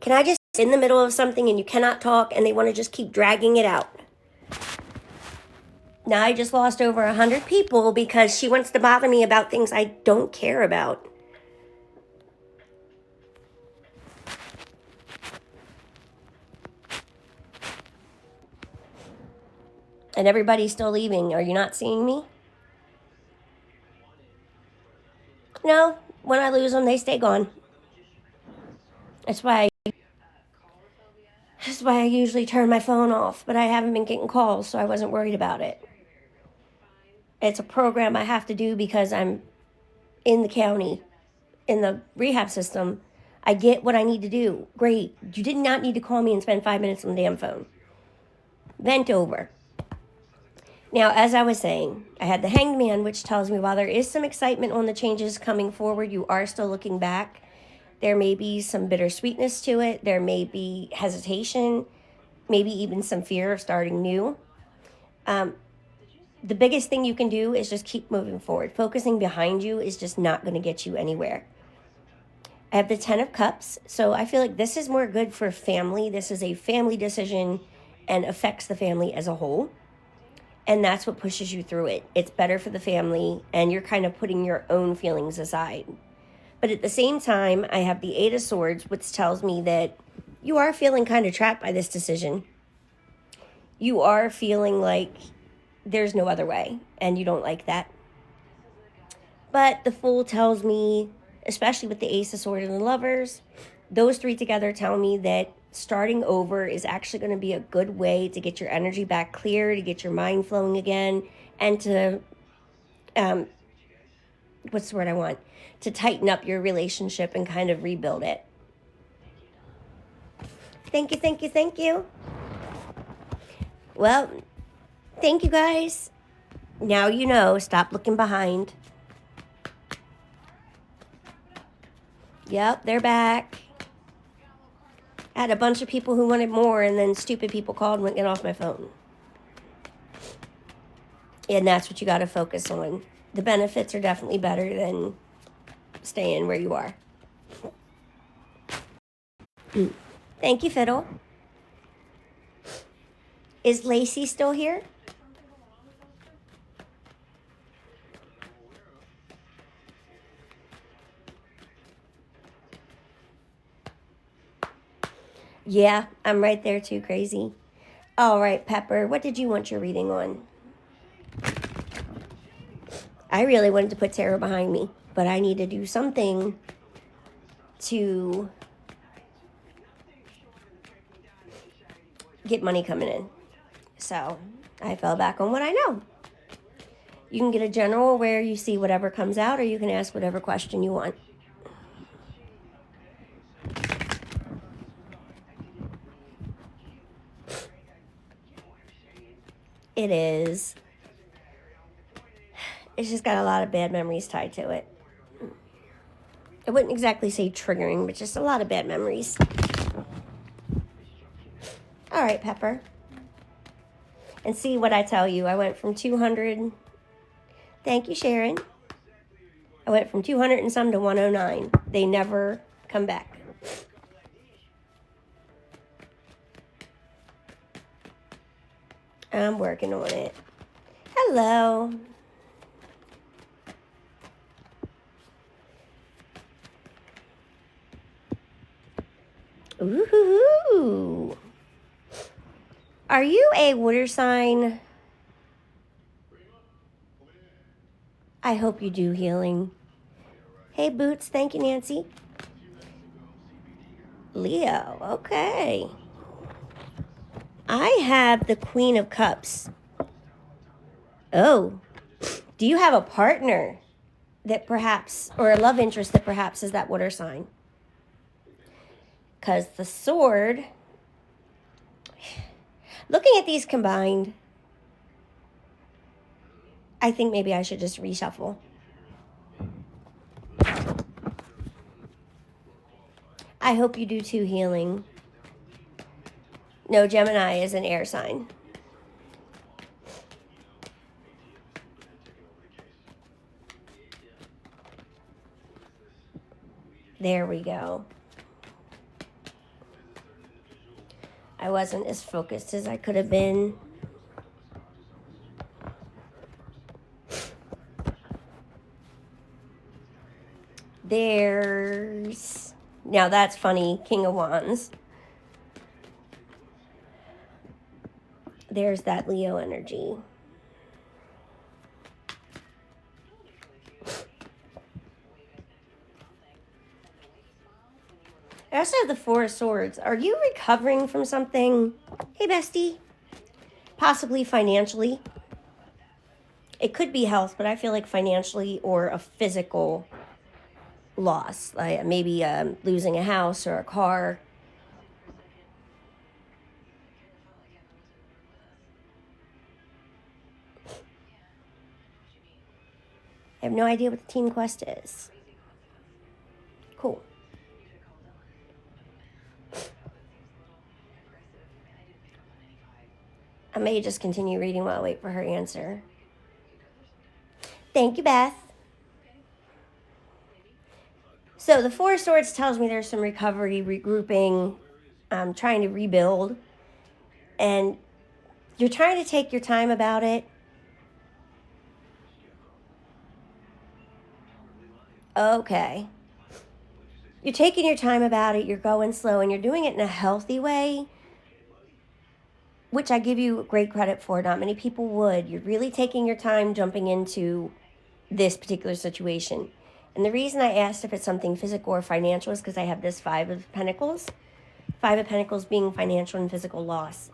Can I just in the middle of something and you cannot talk and they want to just keep dragging it out? Now I just lost over 100 people because she wants to bother me about things I don't care about. And everybody's still leaving. Are you not seeing me? No, when I lose them, they stay gone. That's why I usually turn my phone off, but I haven't been getting calls, so I wasn't worried about it. It's a program I have to do because I'm in the county, in the rehab system. I get what I need to do. Great. You did not need to call me and spend 5 minutes on the damn phone. Vent over. Now, as I was saying, I had the Hanged Man, which tells me while there is some excitement on the changes coming forward, you are still looking back. There may be some bittersweetness to it. There may be hesitation, maybe even some fear of starting new. The biggest thing you can do is just keep moving forward. Focusing behind you is just not going to get you anywhere. I have the 10 of Cups, so I feel like this is more good for family. This is a family decision and affects the family as a whole. And that's what pushes you through it. It's better for the family, and you're kind of putting your own feelings aside. But at the same time, I have the 8 of Swords, which tells me that you are feeling kind of trapped by this decision. You are feeling like there's no other way, and you don't like that. But the Fool tells me, especially with the Ace of Swords and the Lovers, those three together tell me that starting over is actually going to be a good way to get your energy back clear, to get your mind flowing again, and to, what's the word I want? To tighten up your relationship and kind of rebuild it. Thank you, thank you, thank you. Well, thank you guys. Now you know, stop looking behind. Yep, they're back. I had a bunch of people who wanted more, and then stupid people called and wouldn't get off my phone. And that's what you got to focus on. The benefits are definitely better than staying where you are. Thank you, Fiddle. Is Lacey still here? Yeah, I'm right there too, crazy. All right, Pepper, what did you want your reading on? I really wanted to put tarot behind me, but I need to do something to get money coming in. So I fell back on what I know. You can get a general where you see whatever comes out, or you can ask whatever question you want. It is. It's just got a lot of bad memories tied to it. I wouldn't exactly say triggering, but just a lot of bad memories. All right, Pepper. And see what I tell you. I went from 200. Thank you, Sharon. I went from 200 and some to 109. They never come back. I'm working on it. Hello. Ooh. Are you a water sign? I hope you do healing. Hey, Boots. Thank you, Nancy. Leo. Okay. I have the Queen of Cups. Oh. Do you have a partner that perhaps, or a love interest that perhaps is that water sign? Because the Sword, looking at these combined, I think maybe I should just reshuffle. I hope you do too, healing. No, Gemini is an air sign. There we go. I wasn't as focused as I could have been. There's... Now that's funny. King of Wands. There's that Leo energy. I also have the Four of Swords. Are you recovering from something? Hey, bestie. Possibly financially. It could be health, but I feel like financially or a physical loss. Like maybe losing a house or a car. I have no idea what the team quest is. Cool. I may just continue reading while I wait for her answer. Thank you, Beth. So the Four of Swords tells me there's some recovery, regrouping, trying to rebuild. And you're trying to take your time about it. Okay. You're taking your time about it. You're going slow. And you're doing it in a healthy way, which I give you great credit for. Not many people would. You're really taking your time jumping into this particular situation. And the reason I asked if it's something physical or financial is because I have this Five of Pentacles. Five of Pentacles being financial and physical loss.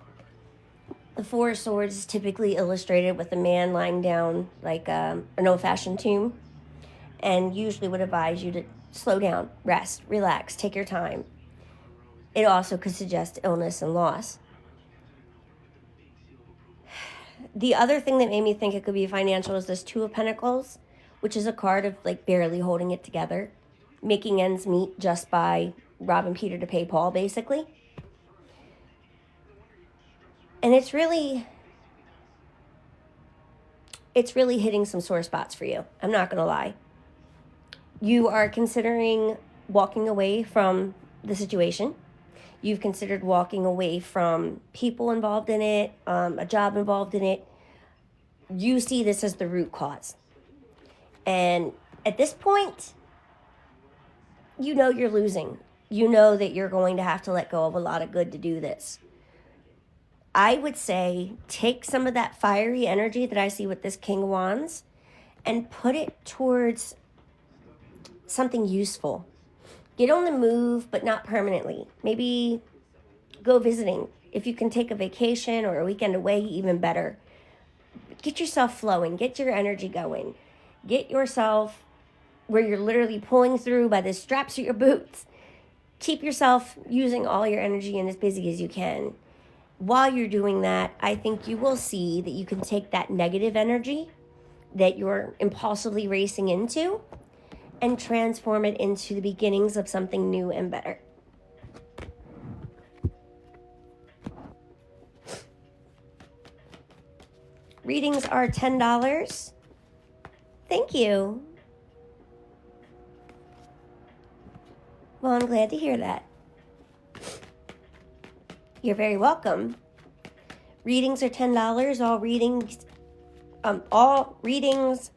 The Four of Swords is typically illustrated with a man lying down like an old-fashioned tomb, and usually would advise you to slow down, rest, relax, take your time. It also could suggest illness and loss. The other thing that made me think it could be financial is this Two of Pentacles, which is a card of like barely holding it together, making ends meet just by robbing Peter to pay Paul, basically. And it's really hitting some sore spots for you. I'm not going to lie. You are considering walking away from the situation. You've considered walking away from people involved in it, a job involved in it. You see this as the root cause. And at this point, you know you're losing. You know that you're going to have to let go of a lot of good to do this. I would say take some of that fiery energy that I see with this King of Wands and put it towards something useful. Get on the move, but not permanently. Maybe go visiting. If you can take a vacation or a weekend away, even better. Get yourself flowing. Get your energy going. Get yourself where you're literally pulling through by the straps of your boots. Keep yourself using all your energy and as busy as you can. While you're doing that, I think you will see that you can take that negative energy that you're impulsively racing into and transform it into the beginnings of something new and better. Readings are $10. Thank you. Well, I'm glad to hear that. You're very welcome. Readings are $10. All readings,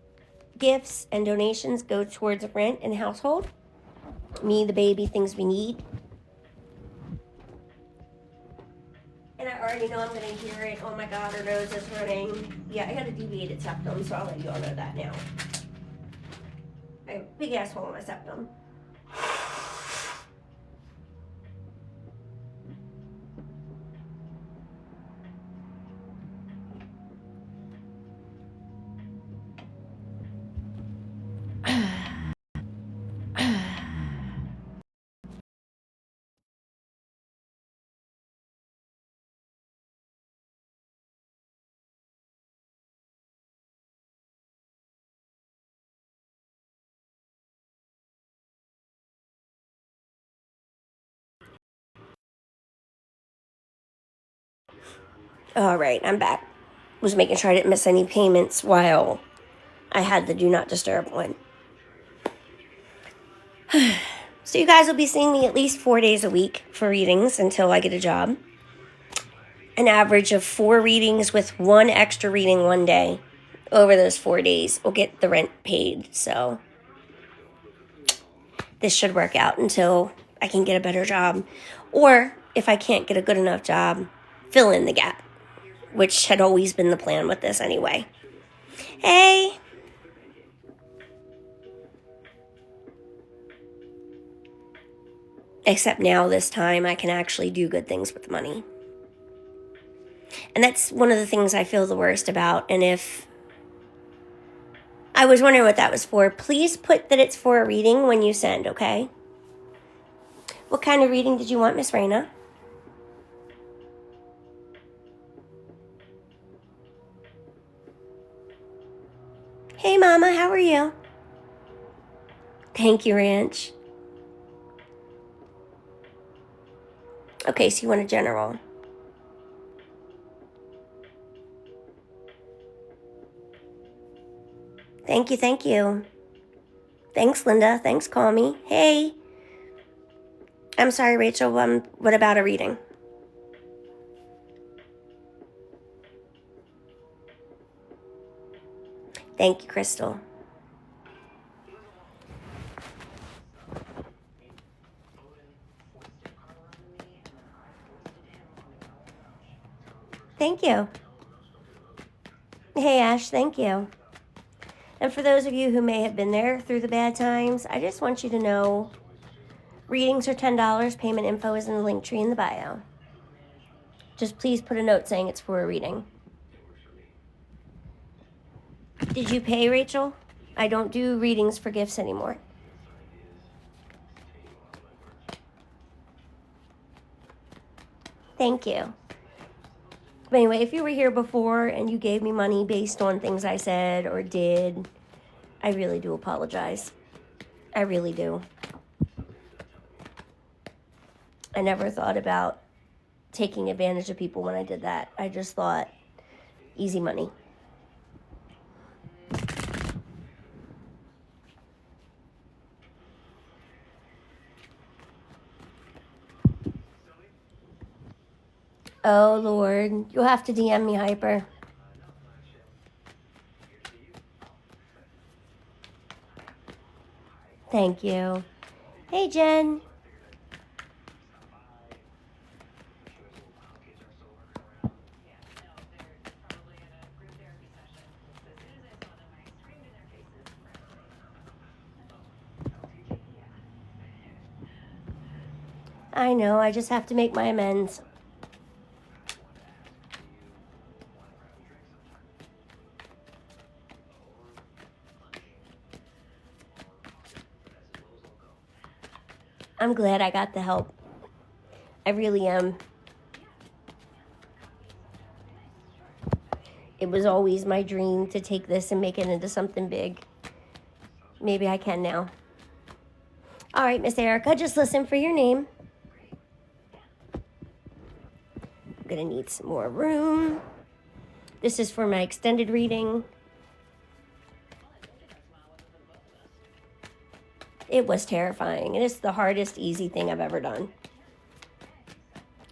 gifts, and donations go towards rent and household. Me, the baby, things we need. And I already know I'm going to hear it. Oh my God, her nose is running. Yeah, I got a deviated septum, so I'll let you all know that now. I have a big ass hole in my septum. All right, I'm back. Was making sure I didn't miss any payments while I had the do not disturb one. So you guys will be seeing me at least 4 days a week for readings until I get a job. an average of 4 readings with 1 extra reading one day over those 4 days will get the rent paid. So this should work out until I can get a better job. Or if I can't get a good enough job, fill in the gap, which had always been the plan with this anyway. Hey. Except now, this time, I can actually do good things with money. And that's one of the things I feel the worst about. And if I was wondering what that was for, please put that it's for a reading when you send, okay? What kind of reading did you want, Miss Raina? Hey, Mama, how are you? Thank you, Ranch. Okay, so you want a general. Thank you, thank you. Thanks, Linda. Thanks, Call Me. Hey. I'm sorry, Rachel. What about a reading? Thank you, Crystal. Thank you. Hey, Ash, thank you. And for those of you who may have been there through the bad times, I just want you to know readings are $10. Payment info is in the link tree in the bio. Just please put a note saying it's for a reading. Did you pay, Rachel? I don't do readings for gifts anymore. Thank you. But anyway, if you were here before and you gave me money based on things I said or did, I really do apologize. I really do. I never thought about taking advantage of people when I did that. I just thought, easy money. Oh, Lord. You'll have to DM me, Hyper. Thank you. Hey, Jen. I know. I just have to make my amends. I'm glad I got the help. I really am. It was always my dream to take this and make it into something big. Maybe I can now. All right, Miss Erica, just listen for your name. I'm going to need some more room. This is for my extended reading. It was terrifying, and it's the hardest easy thing I've ever done.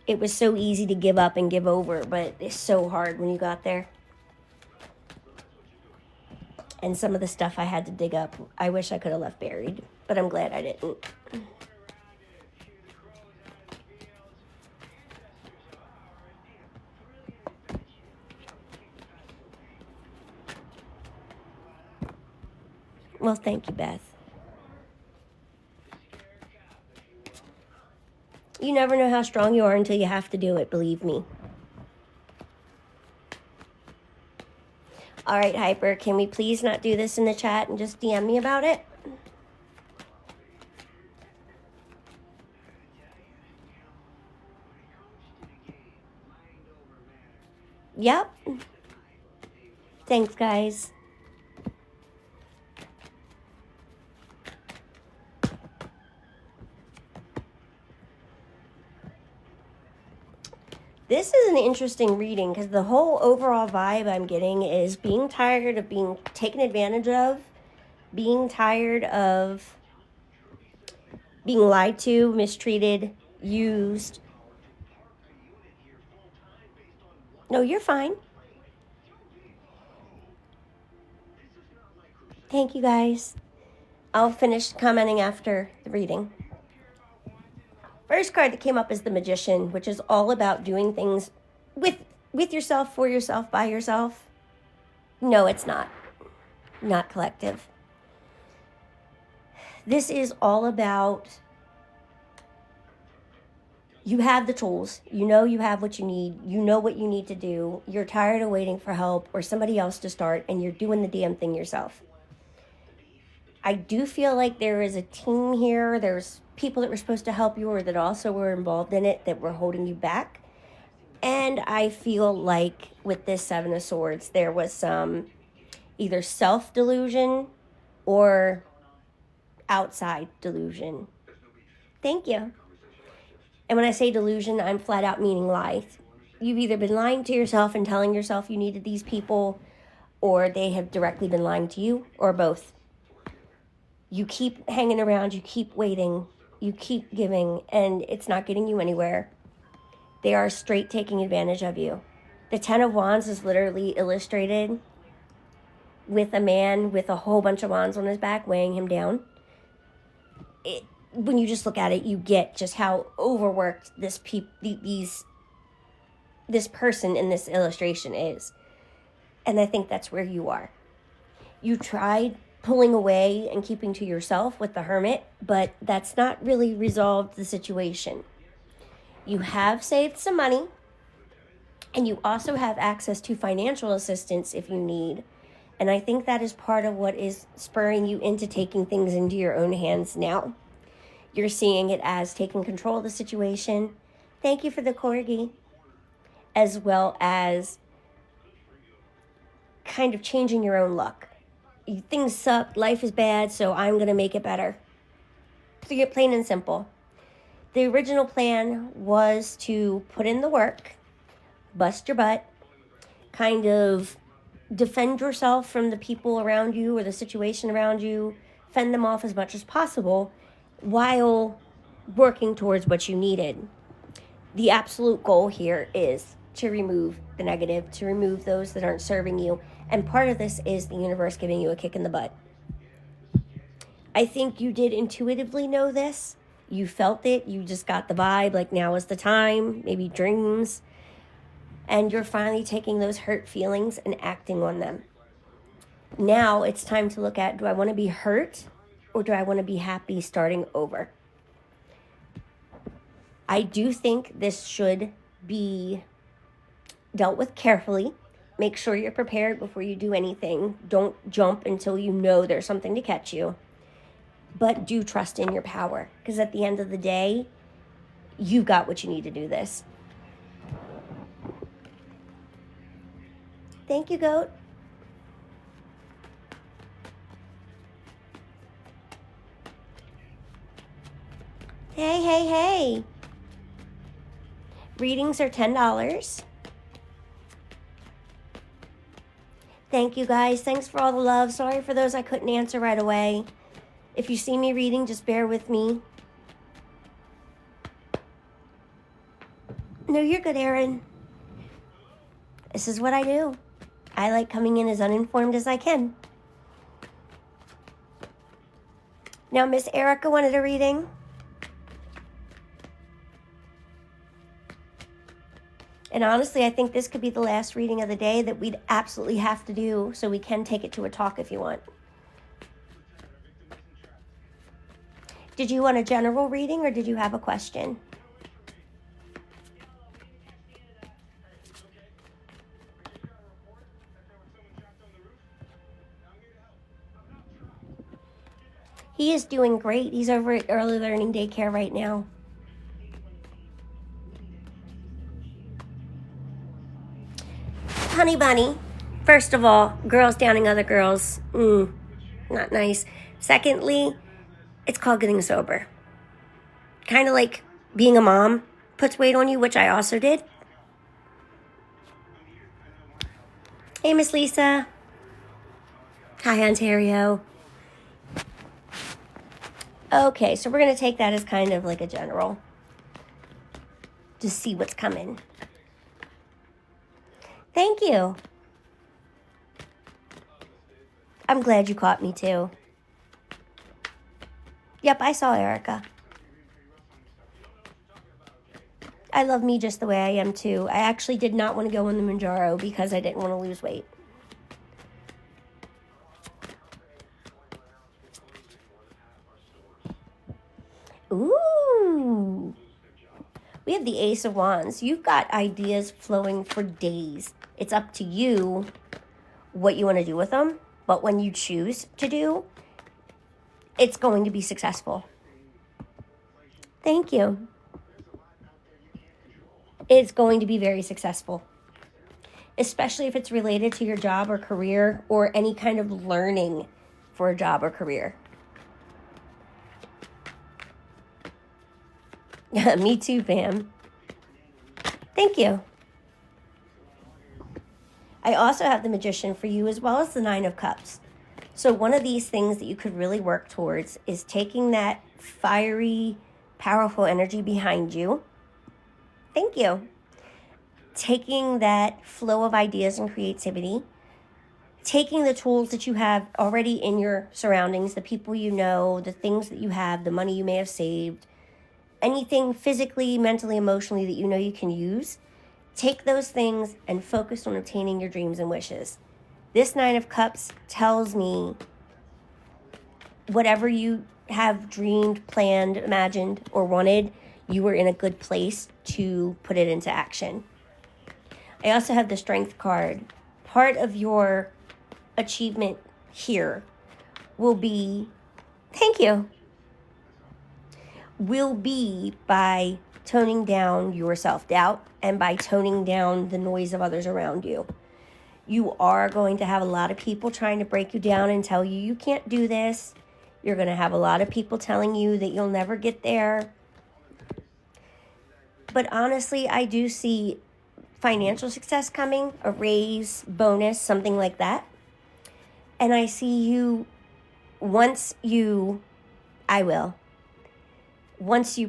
It was so easy to give up and give over, but it's so hard when you got there. And some of the stuff I had to dig up, I wish I could have left buried, but I'm glad I didn't. Well, thank you, Beth. You never know how strong you are until you have to do it, believe me. All right, Hyper, can we please not do this in the chat and just DM me about it? Yep. Thanks, guys. This is an interesting reading because the whole overall vibe I'm getting is being tired of being taken advantage of, being tired of being lied to, mistreated, used. No, you're fine. Thank you, guys. I'll finish commenting after the reading. First card that came up is the Magician, which is all about doing things with yourself, for yourself, by yourself. No, it's not. Not collective. This is all about you have the tools. You know you have what you need. You know what you need to do. You're tired of waiting for help or somebody else to start, and you're doing the damn thing yourself. I do feel like there is a team here. There's people that were supposed to help you or that also were involved in it that were holding you back. And I feel like with this Seven of Swords, there was some either self-delusion or outside delusion. Thank you. And when I say delusion, I'm flat out meaning lies. You've either been lying to yourself and telling yourself you needed these people, or they have directly been lying to you, or both. You keep hanging around, you keep waiting, you keep giving, and it's not getting you anywhere. They are straight taking advantage of you. The Ten of Wands is literally illustrated with a man with a whole bunch of wands on his back weighing him down. When you just look at it, you get just how overworked this person in this illustration is. And I think that's where you are. You tried pulling away and keeping to yourself with the Hermit, but that's not really resolved the situation. You have saved some money, and you also have access to financial assistance if you need. And I think that is part of what is spurring you into taking things into your own hands now. You're seeing it as taking control of the situation. Thank you for the corgi. As well as kind of changing your own luck. Things suck, life is bad, so I'm going to make it better. Plain and simple. The original plan was to put in the work, bust your butt, kind of defend yourself from the people around you or the situation around you, fend them off as much as possible while working towards what you needed. The absolute goal here is to remove the negative, to remove those that aren't serving you. And part of this is the universe giving you a kick in the butt. I think you did intuitively know this. You felt it. You just got the vibe, like now is the time, maybe dreams. And you're finally taking those hurt feelings and acting on them. Now it's time to look at, do I want to be hurt or do I want to be happy starting over? I do think this should be dealt with carefully. Make sure you're prepared before you do anything. Don't jump until you know there's something to catch you. But do trust in your power, because at the end of the day, you've got what you need to do this. Thank you, Goat. Hey, hey, hey. Readings are $10. Thank you, guys. Thanks for all the love. Sorry for those I couldn't answer right away. If you see me reading, just bear with me. No, you're good, Erin. This is what I do. I like coming in as uninformed as I can. Now, Miss Erica wanted a reading. And honestly, I think this could be the last reading of the day that we'd absolutely have to do, so we can take it to a talk if you want. Did you want a general reading or did you have a question? He is doing great. He's over at early learning daycare right now. Honey bunny, first of all, girls downing other girls, not nice. Secondly, it's called getting sober. Kind of like being a mom puts weight on you, which I also did. Hey, Miss Lisa. Hi, Ontario. Okay, so we're going to take that as kind of like a general to see what's coming. Thank you. I'm glad you caught me too. Yep, I saw Erica. I love me just the way I am too. I actually did not want to go on the Manjaro because I didn't want to lose weight. Ooh. We have the Ace of Wands. You've got ideas flowing for days. It's up to you what you want to do with them. But when you choose to do, it's going to be successful. Thank you. It's going to be very successful, especially if it's related to your job or career or any kind of learning for a job or career. Me too, Pam. Thank you. I also have the Magician for you as well as the Nine of Cups. So one of these things that you could really work towards is taking that fiery, powerful energy behind you. Thank you. Taking that flow of ideas and creativity, taking the tools that you have already in your surroundings, the people you know, the things that you have, the money you may have saved, anything physically, mentally, emotionally that you know you can use, take those things and focus on obtaining your dreams and wishes. This Nine of Cups tells me whatever you have dreamed, planned, imagined, or wanted, you were in a good place to put it into action. I also have the Strength card. Part of your achievement here will be, thank you, will be by toning down your self-doubt and by toning down the noise of others around you. You are going to have a lot of people trying to break you down and tell you you can't do this. You're going to have a lot of people telling you that you'll never get there. But honestly, I do see financial success coming, a raise, bonus, something like that. And I see you, once you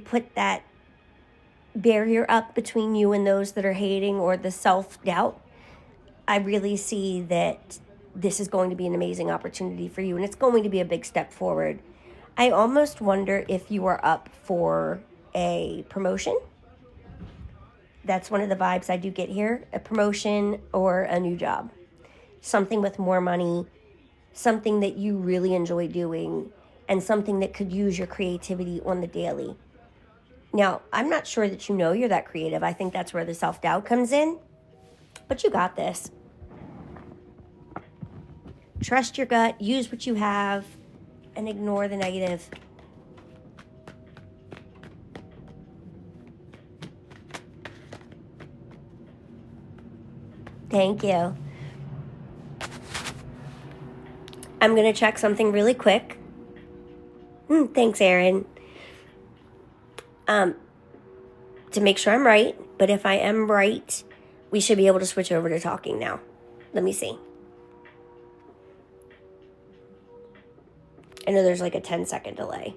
put that barrier up between you and those that are hating or the self-doubt, I really see that this is going to be an amazing opportunity for you, and it's going to be a big step forward. I almost wonder if you are up for a promotion. That's one of the vibes I do get here, a promotion or a new job. Something with more money, something that you really enjoy doing, and something that could use your creativity on the daily. Now, I'm not sure that you know you're that creative. I think that's where the self-doubt comes in, but you got this. Trust your gut, use what you have, and ignore the negative. Thank you. I'm going to check something really quick. Thanks, Aaron. To make sure I'm right, but if I am right, we should be able to switch over to talking now. Let me see. I know there's like a 10-second delay.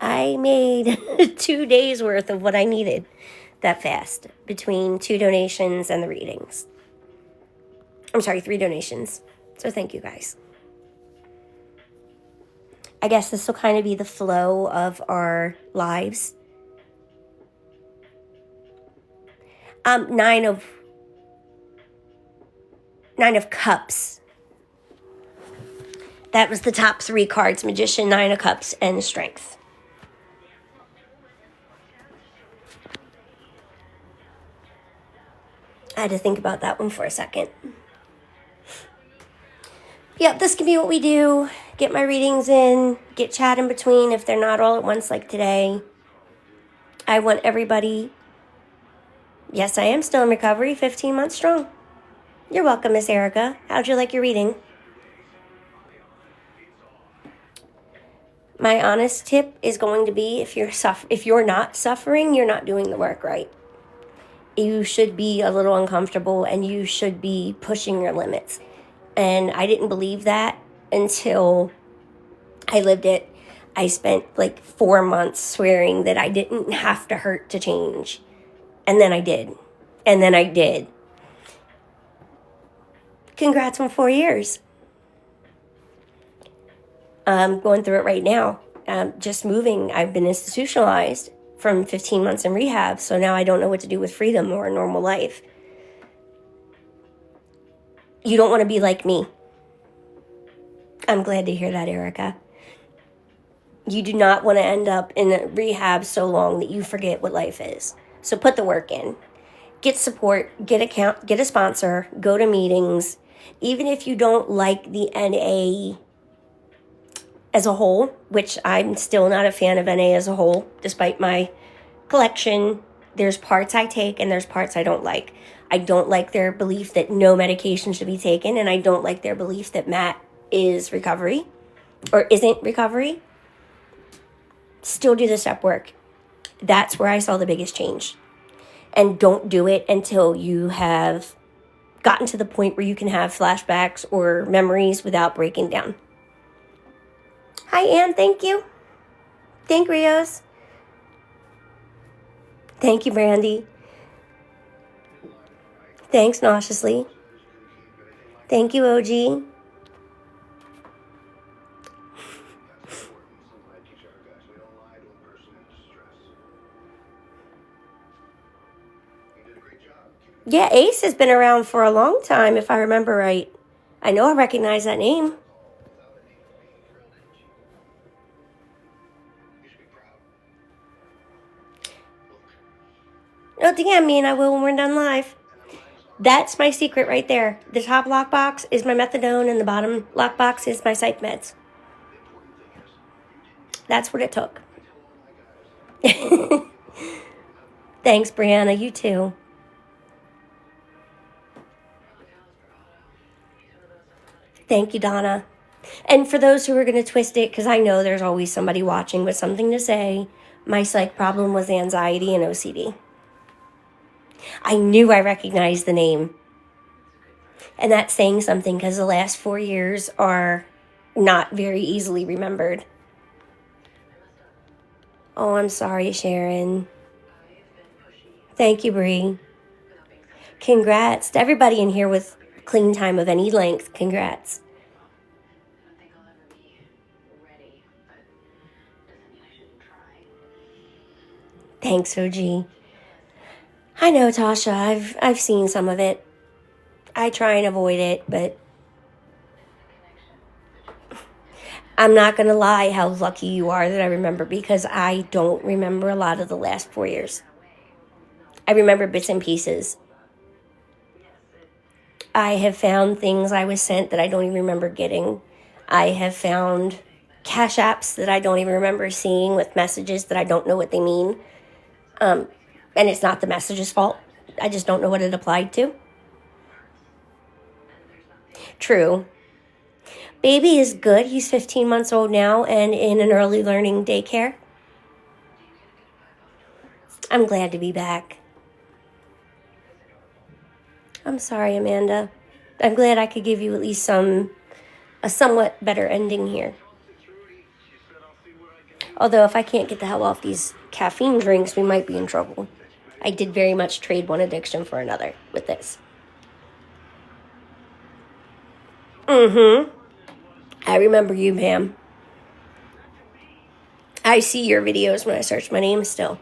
I made 2 days worth of what I needed that fast between 2 donations and the readings. I'm sorry, 3 donations. So thank you guys. I guess this will kind of be the flow of our lives. Nine of Cups. That was the top 3 cards: Magician, Nine of Cups, and Strength. I had to think about that one for a second. Yep, this can be what we do. Get my readings in, get chat in between if they're not all at once like today. I want everybody... Yes, I am still in recovery, 15 months strong. You're welcome, Miss Erica. How'd you like your reading? My honest tip is going to be, if you're not suffering, you're not doing the work right. You should be a little uncomfortable and you should be pushing your limits. And I didn't believe that until I lived it. I spent like 4 months swearing that I didn't have to hurt to change. And then I did. And then I did. Congrats on 4 years. I'm going through it right now. Just moving. I've been institutionalized from 15 months in rehab. So now I don't know what to do with freedom or a normal life. You don't want to be like me. I'm glad to hear that, Erica. You do not want to end up in a rehab so long that you forget what life is. So put the work in. Get support, get a sponsor, go to meetings. Even if you don't like the NA as a whole, which I'm still not a fan of NA as a whole, despite my collection, there's parts I take and there's parts I don't like. I don't like their belief that no medication should be taken, and I don't like their belief that Matt is recovery or isn't recovery. Still do the step work. That's where I saw the biggest change. And don't do it until you have gotten to the point where you can have flashbacks or memories without breaking down. Hi, Ann. Thank you. Thank Rios. Thank you, Brandy. Thanks, Nauseously. Thank you, OG. Yeah, Ace has been around for a long time, if I remember right. I know I recognize that name. Oh, DM me and I will when we're done live. That's my secret right there. The top lockbox is my methadone and the bottom lockbox is my psych meds. That's what it took. Thanks, Brianna. You too. Thank you, Donna. And for those who are going to twist it, because I know there's always somebody watching with something to say, my psych problem was anxiety and OCD. I knew I recognized the name. And that's saying something, because the last 4 years are not very easily remembered. Oh, I'm sorry, Sharon. Thank you, Bree. Congrats to everybody in here with clean time of any length. Congrats. Thanks, OG. I know, Tasha. I've seen some of it. I try and avoid it, but I'm not going to lie how lucky you are that I remember, because I don't remember a lot of the last 4 years. I remember bits and pieces. I have found things I was sent that I don't even remember getting. I have found cash apps that I don't even remember seeing with messages that I don't know what they mean. And it's not the message's fault. I just don't know what it applied to. True. Baby is good. He's 15 months old now and in an early learning daycare. I'm glad to be back. I'm sorry, Amanda. I'm glad I could give you at least a somewhat better ending here. Although if I can't get the hell off these caffeine drinks, we might be in trouble. I did very much trade one addiction for another with this. I remember you, ma'am. I see your videos when I search my name still.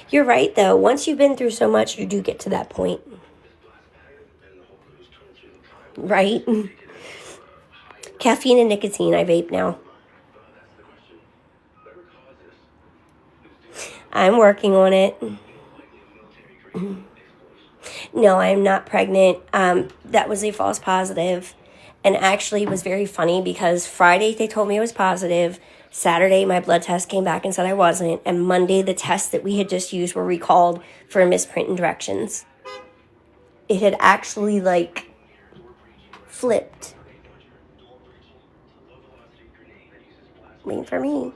You're right, though. Once you've been through so much, you do get to that point. Right? Caffeine and nicotine, I vape now. I'm working on it. No, I'm not pregnant. That was a false positive. And actually it was very funny because Friday they told me I was positive. Saturday my blood test came back and said I wasn't. And Monday the tests that we had just used were recalled for a misprint in directions. It had actually flipped. Waiting for me.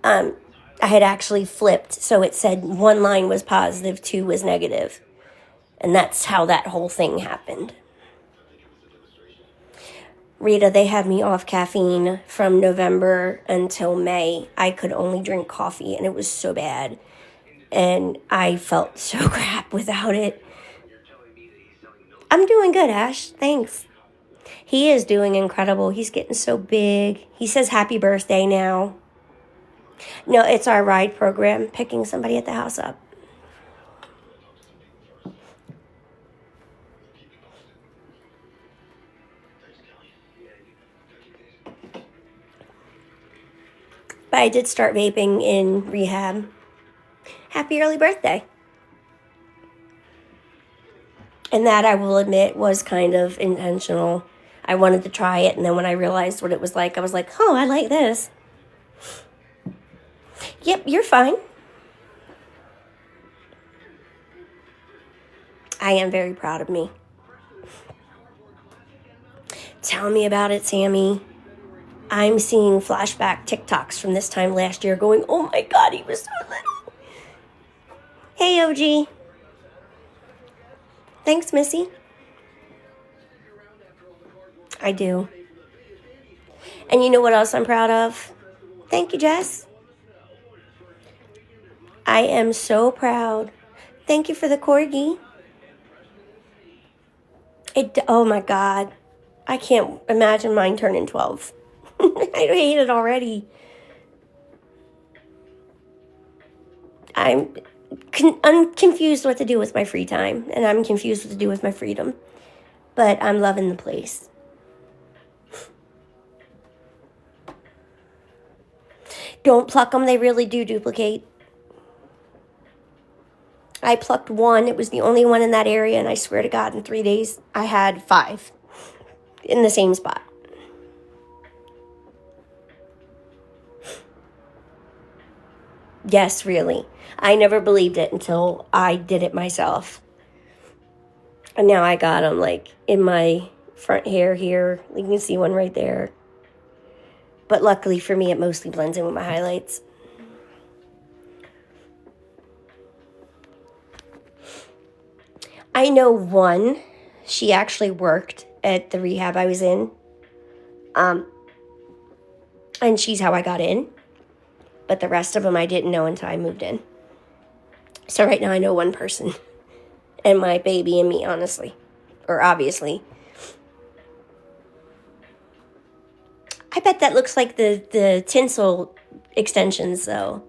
I had actually flipped, so it said one line was positive, two was negative. And that's how that whole thing happened. Rita, they had me off caffeine from November until May. I could only drink coffee, and it was so bad. And I felt so crap without it. I'm doing good, Ash. Thanks. He is doing incredible. He's getting so big. He says happy birthday now. No, it's our ride program, picking somebody at the house up. But I did start vaping in rehab. Happy early birthday. And that, I will admit, was kind of intentional. I wanted to try it, and then when I realized what it was like, I was like, oh, I like this. Yep, you're fine. I am very proud of me. Tell me about it, Sammy. I'm seeing flashback TikToks from this time last year going, oh my God, he was so little. Hey, OG. Thanks, Missy. I do. And you know what else I'm proud of? Thank you, Jess. I am so proud. Thank you for the corgi. Oh my God. I can't imagine mine turning 12. I hate it already. I'm confused what to do with my free time, and I'm confused what to do with my freedom. But I'm loving the place. Don't pluck them. They really do duplicate. I plucked one. It was the only one in that area, and I swear to God, in 3 days, I had 5 in the same spot. Yes, really. I never believed it until I did it myself. And now I got them, like, in my front hair here. You can see one right there. But luckily for me, it mostly blends in with my highlights. I know one. She actually worked at the rehab I was in. And she's how I got in. But the rest of them I didn't know until I moved in. So right now I know one person. And my baby and me, honestly. Or obviously. I bet that looks like the tinsel extensions, though.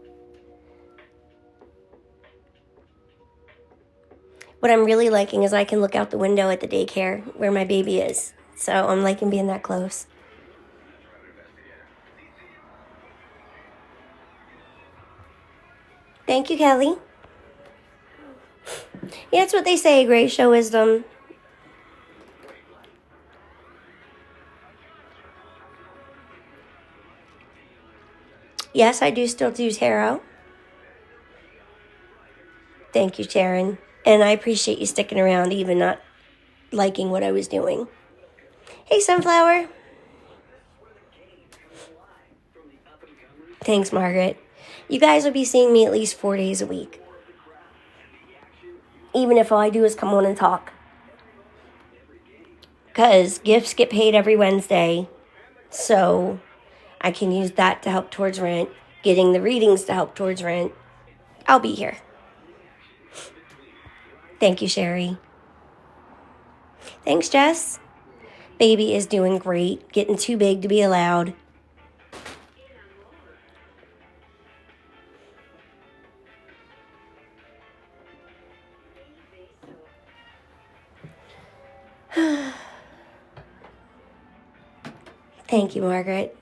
What I'm really liking is I can look out the window at the daycare where my baby is. So I'm liking being that close. Thank you, Kelly. Yeah, it's what they say, Grace, show wisdom. Yes, I do still do tarot. Thank you, Sharon. And I appreciate you sticking around, even not liking what I was doing. Hey, Sunflower. Thanks, Margaret. You guys will be seeing me at least 4 days a week. Even if all I do is come on and talk. Because gifts get paid every Wednesday. So I can use that to help towards rent. Getting the readings to help towards rent. I'll be here. Thank you, Sherry. Thanks, Jess. Baby is doing great. Getting too big to be allowed. Thank you, Margaret.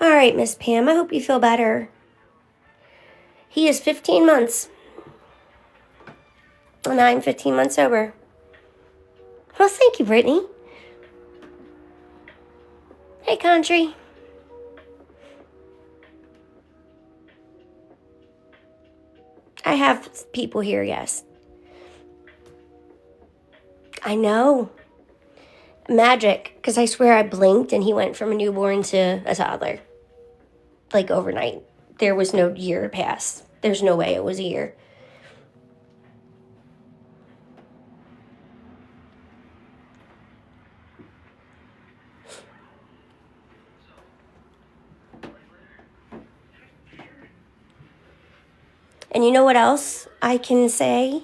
All right, Miss Pam, I hope you feel better. He is 15 months. And I'm 15 months sober. Well, thank you, Brittany. Hey, country. I have people here, yes. I know. Magic, because I swear I blinked and he went from a newborn to a toddler. Like overnight. There was no year pass. There's no way it was a year. And you know what else I can say?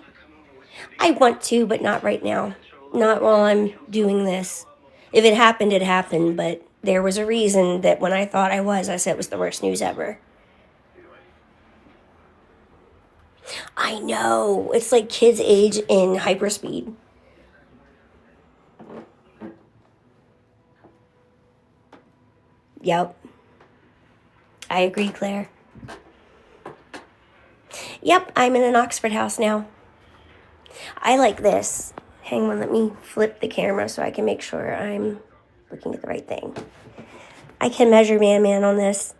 I want to, but not right now. Not while I'm doing this. If it happened, it happened, but there was a reason that when I thought I said it was the worst news ever. I know. It's like kids age in hyperspeed. Yep. I agree, Claire. Yep, I'm in an Oxford house now. I like this. Hang on, let me flip the camera so I can make sure I'm looking at the right thing. I can measure man on this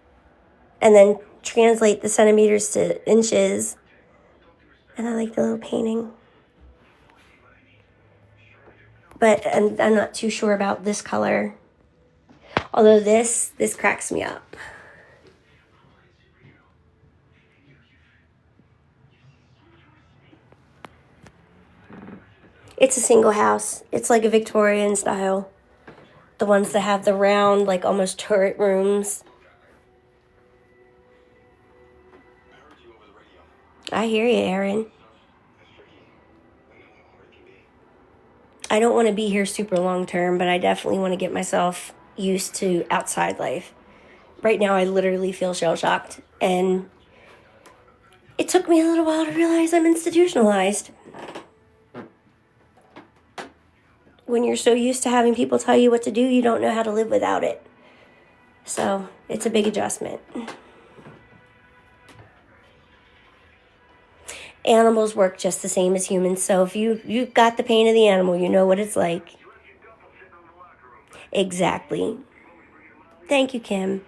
and then translate the centimeters to inches. And I like the little painting. But I'm not too sure about this color. Although this cracks me up. It's a single house. It's like a Victorian style. The ones that have the round, like almost turret rooms. I hear you, Aaron. I don't want to be here super long term, but I definitely want to get myself used to outside life. Right now, I literally feel shell-shocked, and it took me a little while to realize I'm institutionalized. When you're so used to having people tell you what to do, you don't know how to live without it. So it's a big adjustment. Animals work just the same as humans, so if you've got the pain of the animal, you know what it's like. Exactly. Thank you, Kim.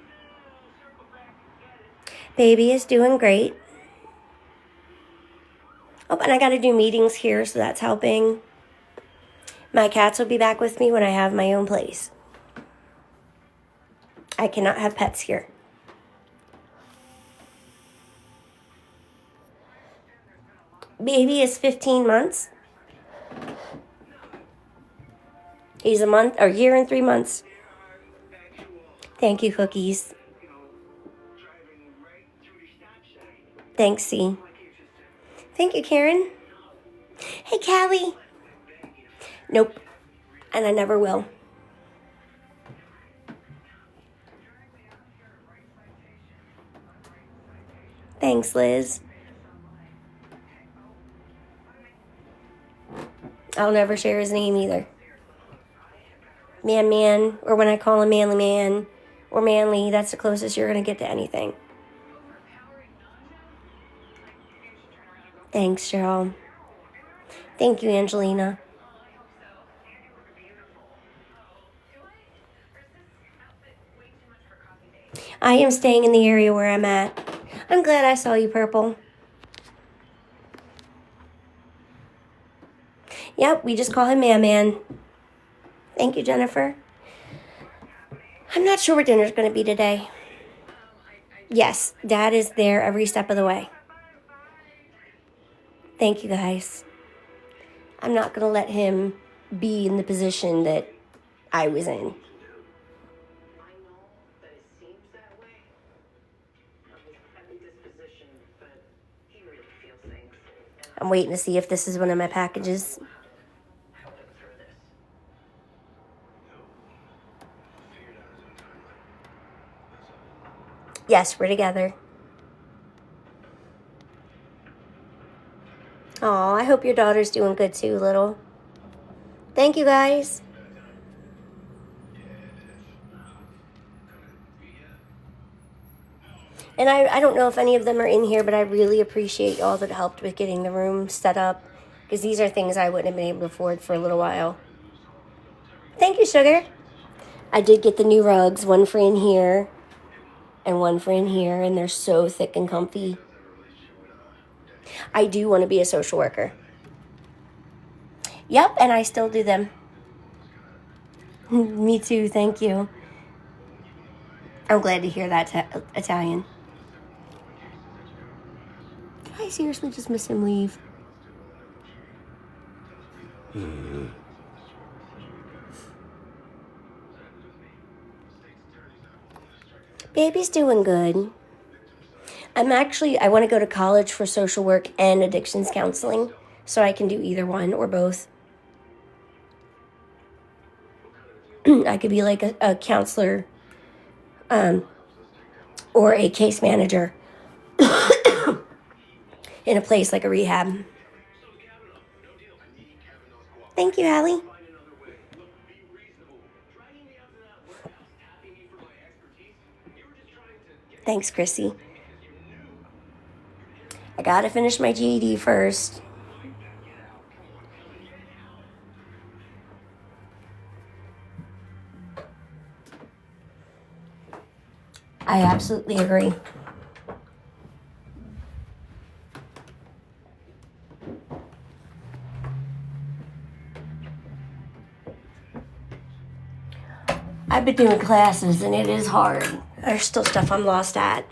Baby is doing great. Oh, and I got to do meetings here, so that's helping. My cats will be back with me when I have my own place. I cannot have pets here. Baby is 15 months. He's a year and 3 months. Thank you, Cookies. Thanks, C. Thank you, Karen. Hey, Callie. Nope. And I never will. Thanks, Liz. I'll never share his name either. Man, or when I call him Manly Man, or Manly, that's the closest you're going to get to anything. Thanks, Cheryl. Thank you, Angelina. I am staying in the area where I'm at. I'm glad I saw you, Purple. Yep, we just call him Man. Thank you, Jennifer. I'm not sure what dinner's going to be today. Yes, Dad is there every step of the way. Thank you, guys. I'm not going to let him be in the position that I was in. I'm waiting to see if this is one of my packages. Yes, we're together. Aw, I hope your daughter's doing good too, little. Thank you, guys. And I don't know if any of them are in here, but I really appreciate y'all that helped with getting the room set up, because these are things I wouldn't have been able to afford for a little while. Thank you, Sugar. I did get the new rugs, one for in here and one for in here, and they're so thick and comfy. I do want to be a social worker. Yep, and I still do them. Me too, thank you. I'm glad to hear that, Italian. Did I seriously just miss him leave? Baby's doing good. I want to go to college for social work and addictions counseling, so I can do either one or both. I could be like a counselor or a case manager in a place like a rehab. Thank you, Allie. Thanks, Chrissy. I gotta finish my GED first. I absolutely agree. I've been doing classes and it is hard. There's still stuff I'm lost at.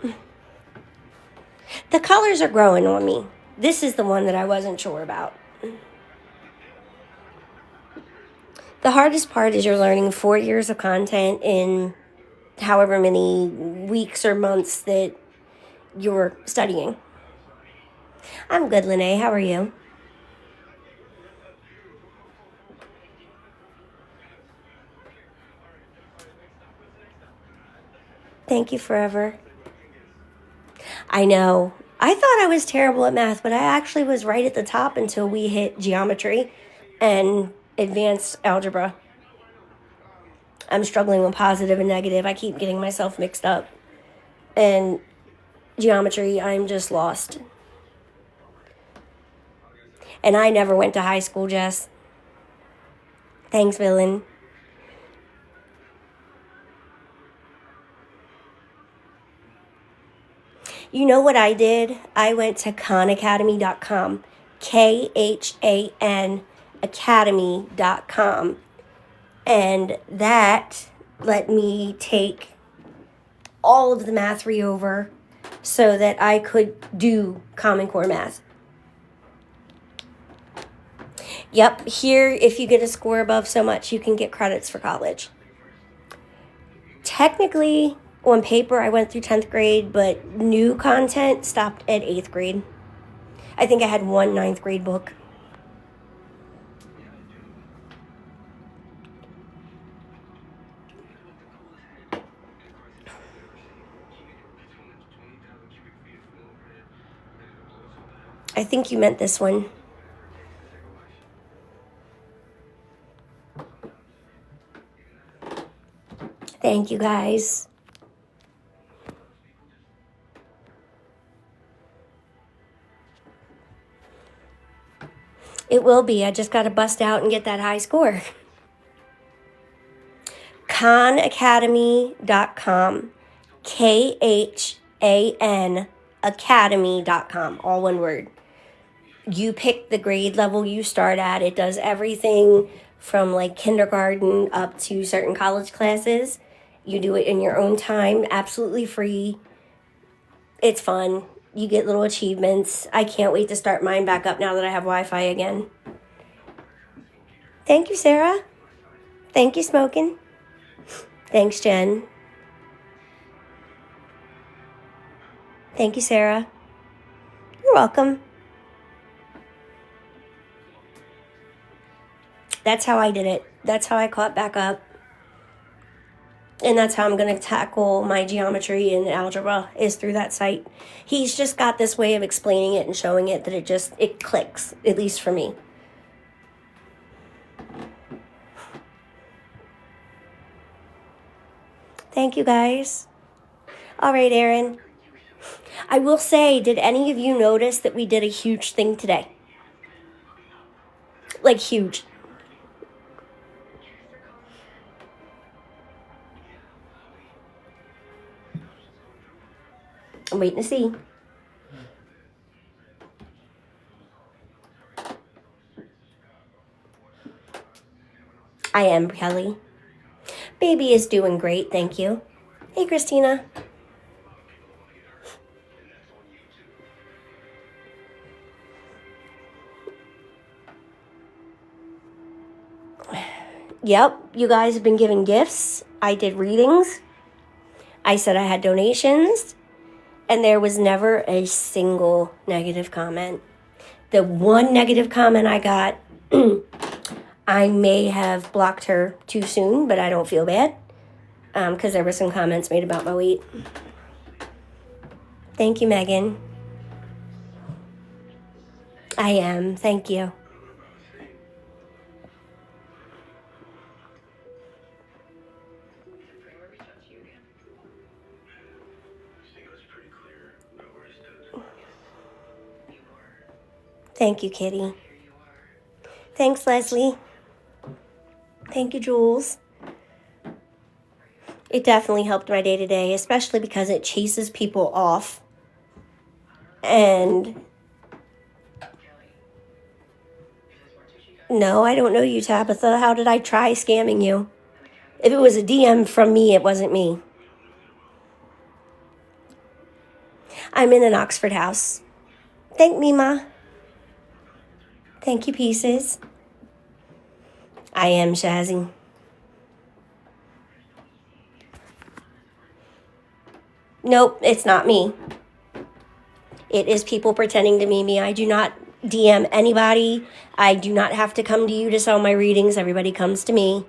The colors are growing on me. This is the one that I wasn't sure about. The hardest part is you're learning 4 years of content in however many weeks or months that you're studying. I'm good, Lene. How are you? Thank you forever. I know. I thought I was terrible at math, but I actually was right at the top until we hit geometry and advanced algebra. I'm struggling with positive and negative. I keep getting myself mixed up. And geometry, I'm just lost. And I never went to high school, Jess. Thanks, villain. You know what I did? I went to khanacademy.com. KHAN academy.com. And that let me take all of the math re-over so that I could do Common Core math. Yep, here, if you get a score above so much, you can get credits for college. Technically, on paper, I went through 10th grade, but new content stopped at 8th grade. I think I had one 9th grade book. I think you meant this one. Thank you, guys. It will be. I just got to bust out and get that high score. khanacademy.com. KHAN academy.com. All one word. You pick the grade level you start at. It does everything from like kindergarten up to certain college classes. You do it in your own time, absolutely free. It's fun. You get little achievements. I can't wait to start mine back up now that I have Wi-Fi again. Thank you, Sarah. Thank you, Smokin'. Thanks, Jen. Thank you, Sarah. You're welcome. That's how I did it. That's how I caught back up. And that's how I'm going to tackle my geometry and algebra, is through that site. He's just got this way of explaining it and showing it that it clicks, at least for me. Thank you, guys. All right, Aaron. I will say, did any of you notice that we did a huge thing today? Like, huge. I'm waiting to see. I am, Kelly. Baby is doing great, thank you. Hey, Christina. Yep, you guys have been giving gifts. I did readings. I said I had donations. And there was never a single negative comment. The one negative comment I got, I may have blocked her too soon, but I don't feel bad. Because there were some comments made about my weight. Thank you, Megan. I am. Thank you. Thank you, Kitty. Thanks, Leslie. Thank you, Jules. It definitely helped my day-to-day, especially because it chases people off. And no, I don't know you, Tabitha. How did I try scamming you? If it was a DM from me, it wasn't me. I'm in an Oxford house. Thank me, Ma. Thank you, Pieces. I am Shazzy. Nope, it's not me. It is people pretending to be me. I do not DM anybody. I do not have to come to you to sell my readings. Everybody comes to me.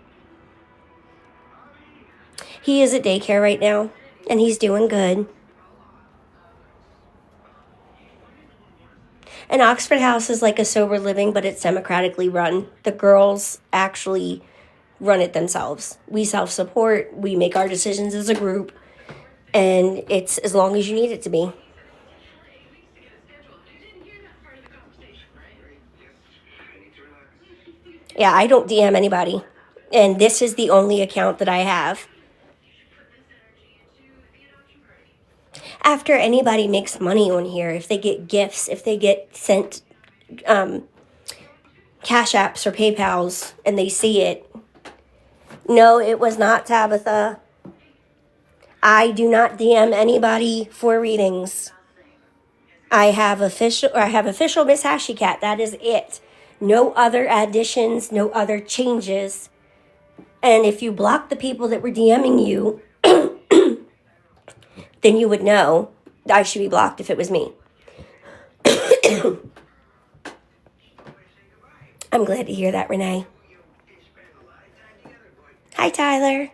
He is at daycare right now, and he's doing good. An Oxford house is like a sober living, but it's democratically run. The girls actually run it themselves. We self-support. We make our decisions as a group, and it's as long as you need it to be. Yeah, I don't DM anybody, and this is the only account that I have. After anybody makes money on here, if they get gifts, if they get sent Cash Apps or PayPals and they see it, no, it was not Tabitha. I do not DM anybody for readings. I have official Miss Ashy Cat. That is it. No other additions, no other changes. And if you block the people that were DMing you, then you would know I should be blocked if it was me. I'm glad to hear that, Renee. Hi, Tyler.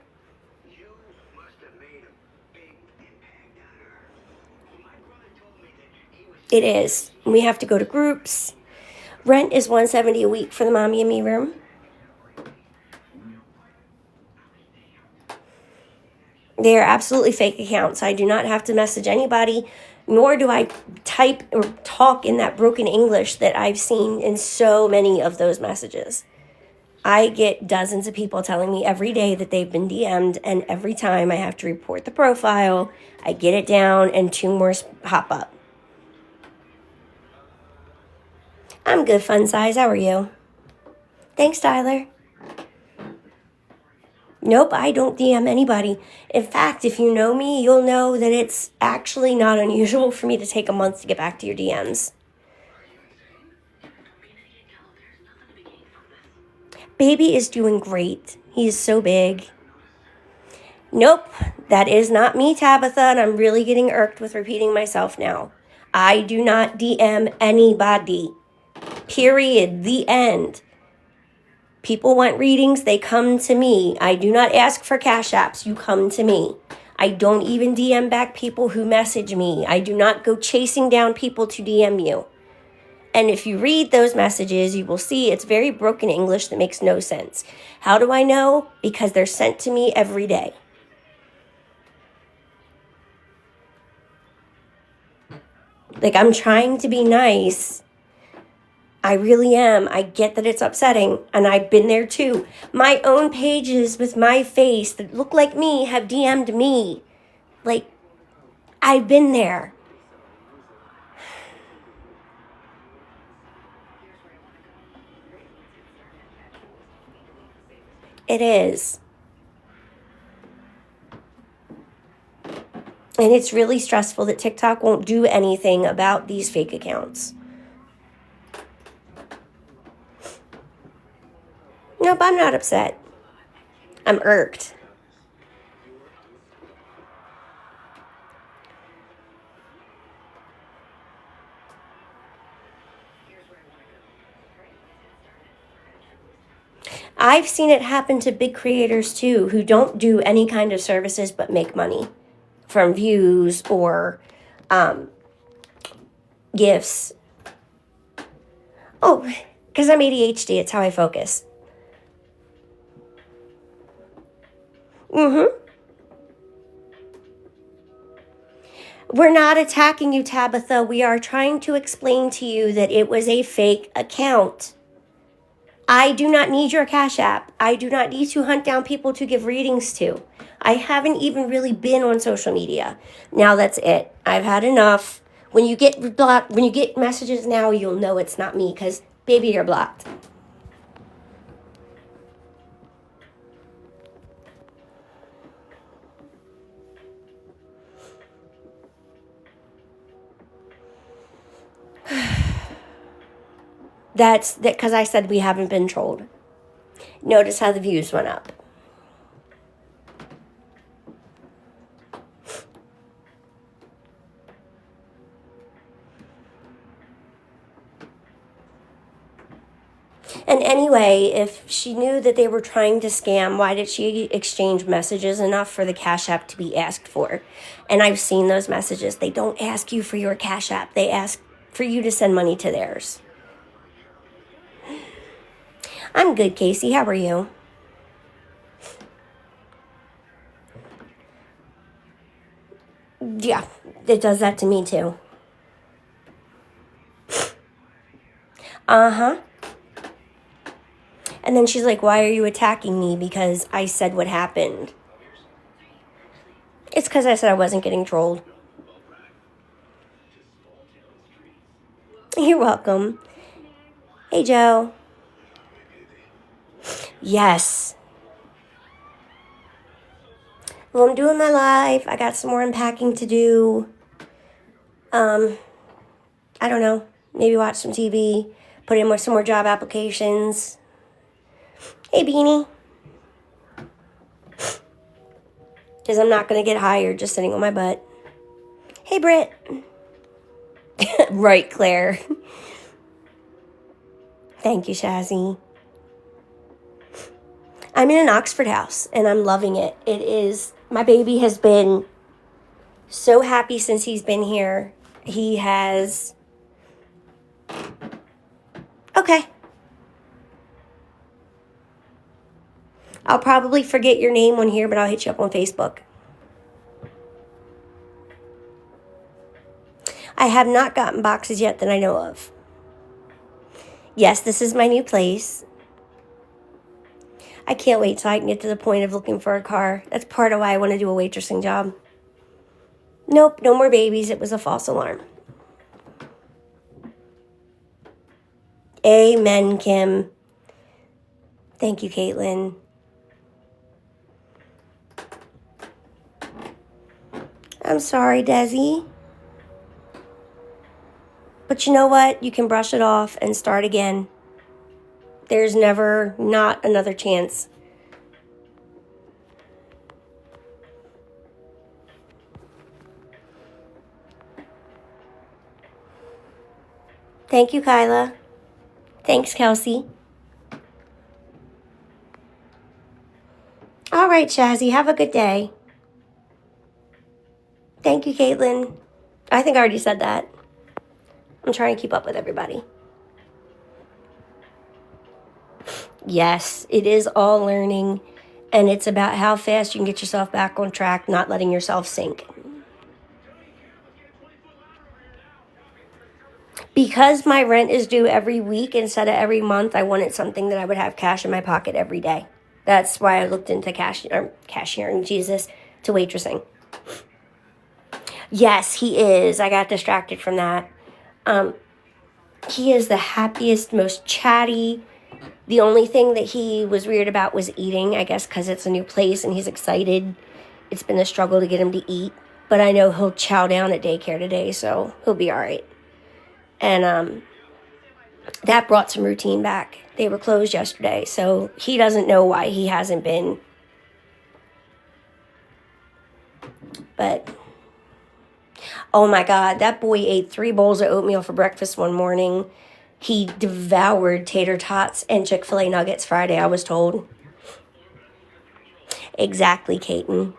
It is. We have to go to groups. Rent is $170 a week for the mommy and me room. They are absolutely fake accounts. I do not have to message anybody, nor do I type or talk in that broken English that I've seen in so many of those messages. I get dozens of people telling me every day that they've been DM'd, and every time I have to report the profile, I get it down, and 2 more pop up. I'm good, Fun Size. How are you? Thanks, Tyler. Nope, I don't DM anybody. In fact, if you know me, you'll know that it's actually not unusual for me to take a month to get back to your DMs. Baby is doing great. He is so big. Nope, that is not me, Tabitha, and I'm really getting irked with repeating myself now. I do not DM anybody. Period. The end. People want readings, they come to me. I do not ask for Cash Apps, you come to me. I don't even DM back people who message me. I do not go chasing down people to DM you. And if you read those messages, you will see it's very broken English that makes no sense. How do I know? Because they're sent to me every day. Like, I'm trying to be nice. I really am. I get that it's upsetting, and I've been there too. My own pages with my face that look like me have DM'd me. Like, I've been there. It is. And it's really stressful that TikTok won't do anything about these fake accounts. Nope, I'm not upset. I'm irked. I've seen it happen to big creators too, who don't do any kind of services but make money from views or gifts. Oh, because I'm ADHD, it's how I focus. We're not attacking you, Tabitha. We are trying to explain to you that it was a fake account. I do not need your Cash App. I do not need to hunt down people to give readings to. I haven't even really been on social media. Now that's it. I've had enough. When you get blocked, when you get messages now, you'll know it's not me because, baby, you're blocked. That's because I said we haven't been trolled. Notice how the views went up. And anyway, if she knew that they were trying to scam, why did she exchange messages enough for the Cash App to be asked for? And I've seen those messages. They don't ask you for your Cash App. They ask for you to send money to theirs. I'm good, Casey. How are you? Yeah, it does that to me too. Uh-huh. And then she's like, why are you attacking me? Because I said what happened. It's because I said I wasn't getting trolled. You're welcome. Hey, Joe. Yes. Well, I'm doing my live. I got some more unpacking to do. I don't know. Maybe watch some TV. Put in some more job applications. Hey, Beanie. Because I'm not going to get hired just sitting on my butt. Hey, Britt. Right, Claire. Thank you, Shazzy. I'm in an Oxford house, and I'm loving it. It is, my baby has been so happy since he's been here. He has, okay. I'll probably forget your name on here, but I'll hit you up on Facebook. I have not gotten boxes yet that I know of. Yes, this is my new place. I can't wait till I can get to the point of looking for a car. That's part of why I want to do a waitressing job. Nope, no more babies. It was a false alarm. Amen, Kim. Thank you, Caitlin. I'm sorry, Desi. But you know what? You can brush it off and start again. There's never not another chance. Thank you, Kyla. Thanks, Kelsey. All right, Shazzy, have a good day. Thank you, Caitlin. I think I already said that. I'm trying to keep up with everybody. Yes, it is all learning, and it's about how fast you can get yourself back on track, not letting yourself sink. Because my rent is due every week instead of every month, I wanted something that I would have cash in my pocket every day. That's why I looked into cashiering, Jesus, to waitressing. Yes, he is. I got distracted from that. He is the happiest, most chatty. The only thing that he was weird about was eating, I guess because it's a new place and he's excited. It's been a struggle to get him to eat. but I know he'll chow down at daycare today, so he'll be all right. And that brought some routine back. They were closed yesterday, so he doesn't know why he hasn't been. But, oh my God, that boy ate 3 bowls of oatmeal for breakfast one morning. He devoured tater tots and Chick-fil-A nuggets Friday, I was told. Exactly, Caton.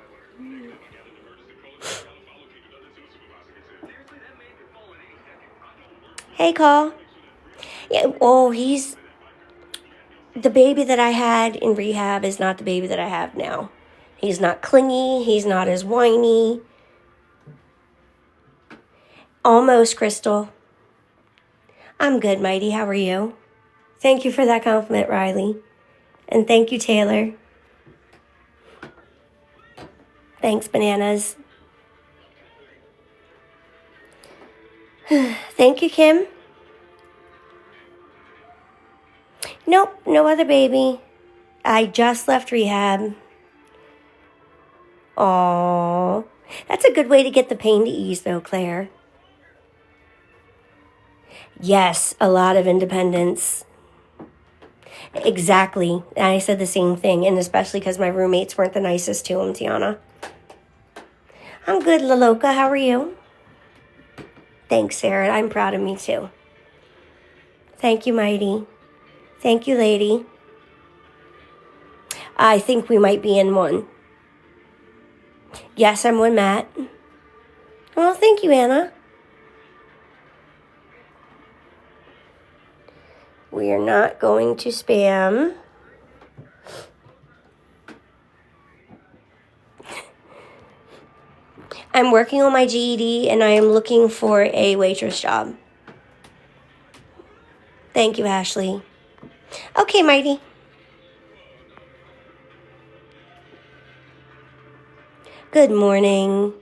Hey, Call. Yeah, oh, the baby that I had in rehab is not the baby that I have now. He's not clingy. He's not as whiny. Almost, Crystal. I'm good, Mighty. How are you? Thank you for that compliment, Riley. And thank you, Taylor. Thanks, Bananas. Thank you, Kim. Nope, no other baby. I just left rehab. Aww. That's a good way to get the pain to ease, though, Claire. Yes, a lot of independence. Exactly. I said the same thing, and especially because my roommates weren't the nicest to him, Tiana. I'm good, Laloka. How are you? Thanks, Sarah. I'm proud of me, too. Thank you, Mighty. Thank you, Lady. I think we might be in one. Yes, I'm with Matt. Well, thank you, Anna. We are not going to spam. I'm working on my GED, and I am looking for a waitress job. Thank you, Ashley. Okay, Mighty. Good morning.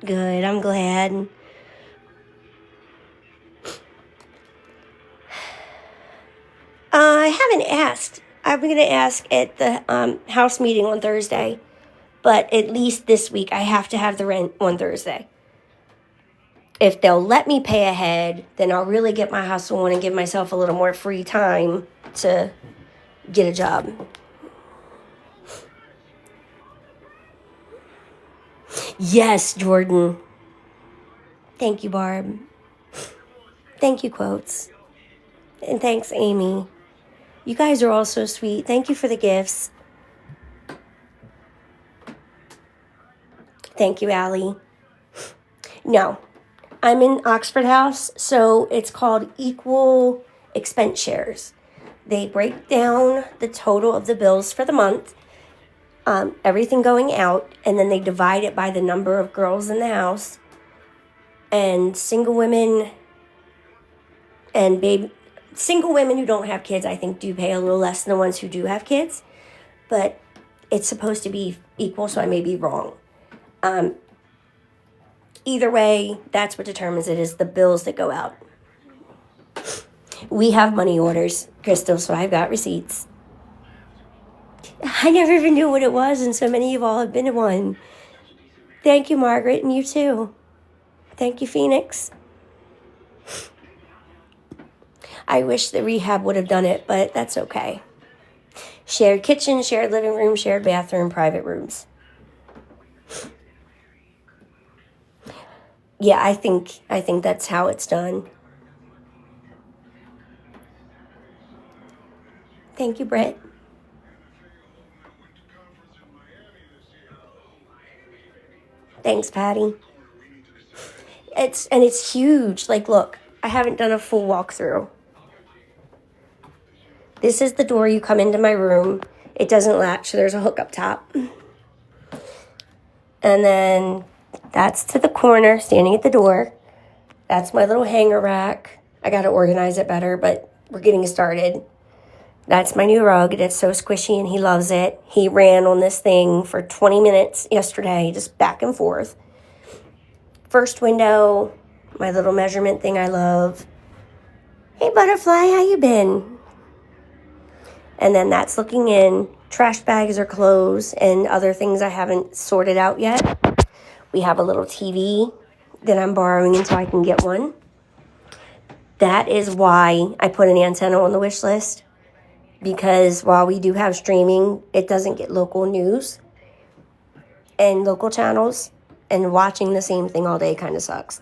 Good, I'm glad. I haven't asked. I'm going to ask at the house meeting on Thursday. But at least this week, I have to have the rent on Thursday. If they'll let me pay ahead, then I'll really get my hustle on and give myself a little more free time to get a job. Yes, Jordan. Thank you, Barb. Thank you, Quotes. And thanks, Amy. You guys are all so sweet. Thank you for the gifts. Thank you, Allie. No, I'm in Oxford House, so it's called equal expense shares. They break down the total of the bills for the month, everything going out, and then they divide it by the number of girls in the house. And single women who don't have kids, I think, do pay a little less than the ones who do have kids. But it's supposed to be equal, so I may be wrong. Either way, that's what determines it, is the bills that go out. We have money orders, Crystal, so I've got receipts. I never even knew what it was, and so many of you all have been to one. Thank you, Margaret, and you too. Thank you, Phoenix. I wish the rehab would have done it, but that's okay. Shared kitchen, shared living room, shared bathroom, private rooms. Yeah, I think that's how it's done. Thank you, Brett. Thanks, Patty. It's huge. Like, look, I haven't done a full walkthrough. This is the door you come into my room. It doesn't latch, so there's a hook up top. And then that's to the corner, standing at the door. That's my little hanger rack. I got to organize it better, but we're getting started. That's my new rug. It's so squishy, and he loves it. He ran on this thing for 20 minutes yesterday, just back and forth. First window, my little measurement thing I love. Hey, Butterfly, how you been? And then that's looking in. Trash bags are clothes and other things I haven't sorted out yet. We have a little TV that I'm borrowing until I can get one. That is why I put an antenna on the wish list. Because while we do have streaming, it doesn't get local news and local channels. And watching the same thing all day kind of sucks.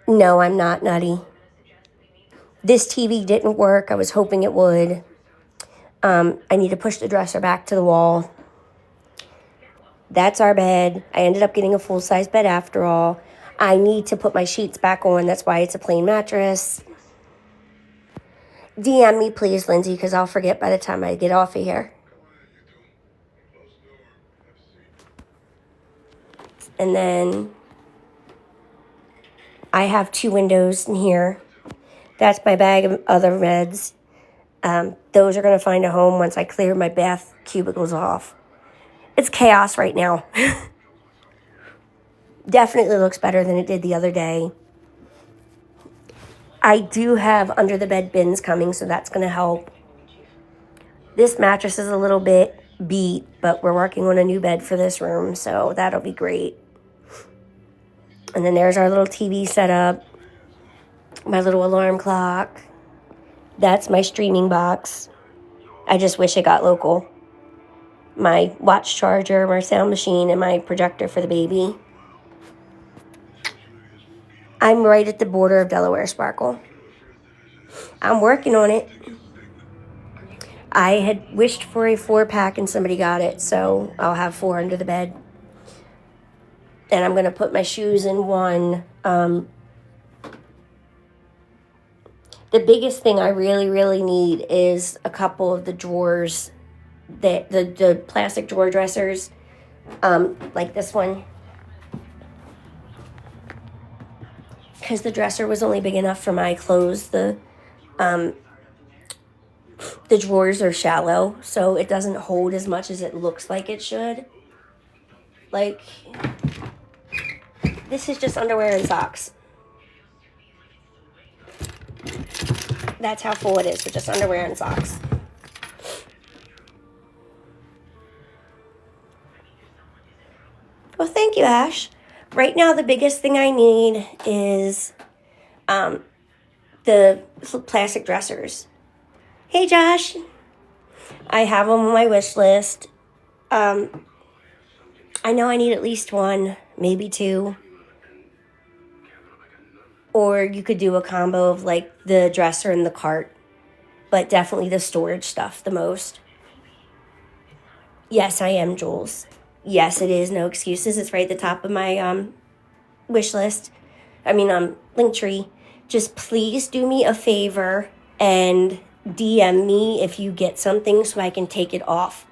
No, I'm not nutty. This TV didn't work. I was hoping it would. I need to push the dresser back to the wall. That's our bed. I ended up getting a full-size bed after all. I need to put my sheets back on. That's why it's a plain mattress. DM me, please, Lindsay, because I'll forget by the time I get off of here. And then I have 2 windows in here. That's my bag of other meds. Those are going to find a home once I clear my bath cubicles off. It's chaos right now. Definitely looks better than it did the other day. I do have under the bed bins coming, so that's going to help. This mattress is a little bit beat, but we're working on a new bed for this room, so that'll be great. And then there's our little TV setup, my little alarm clock. That's my streaming box. I just wish it got local. My watch charger, my sound machine, and my projector for the baby. I'm right at the border of Delaware Sparkle. I'm working on it. I had wished for a 4-pack and somebody got it, so I'll have 4 under the bed. And I'm going to put my shoes in one. The biggest thing I really, really need is a couple of the drawers, the plastic drawer dressers, like this one. Because the dresser was only big enough for my clothes. The drawers are shallow, so it doesn't hold as much as it looks like it should. Like, this is just underwear and socks. That's how full it is with just underwear and socks. Well, thank you, Ash. Right now, the biggest thing I need is the plastic dressers. Hey, Josh. I have them on my wish list. I know I need at least 1, maybe 2. Or you could do a combo of like the dresser and the cart. But definitely the storage stuff the most. Yes, I am, Jules. Yes, it is. No excuses. It's right at the top of my wish list. Link tree. Just please do me a favor and DM me if you get something so I can take it off.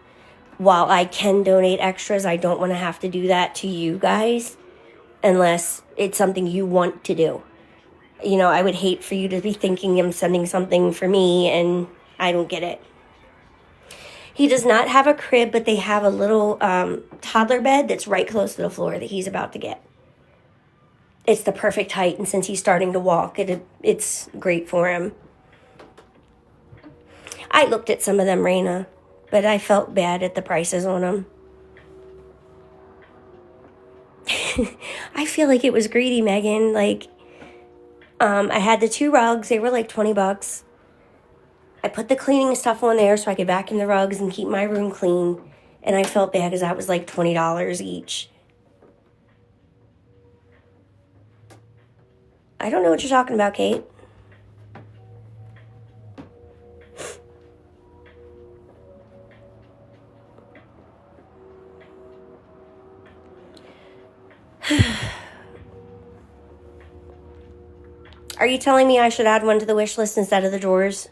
While I can donate extras, I don't want to have to do that to you guys unless it's something you want to do. You know, I would hate for you to be thinking I'm sending something for me and I don't get it. He does not have a crib, but they have a little toddler bed that's right close to the floor that he's about to get. It's the perfect height, and since he's starting to walk, it's great for him. I looked at some of them, Raina, but I felt bad at the prices on them. I feel like it was greedy, Megan. Like, I had the 2 rugs. They were like $20. I put the cleaning stuff on there so I could vacuum the rugs and keep my room clean. And I felt bad because that was like $20 each. I don't know what you're talking about, Kate. Are you telling me I should add one to the wish list instead of the drawers?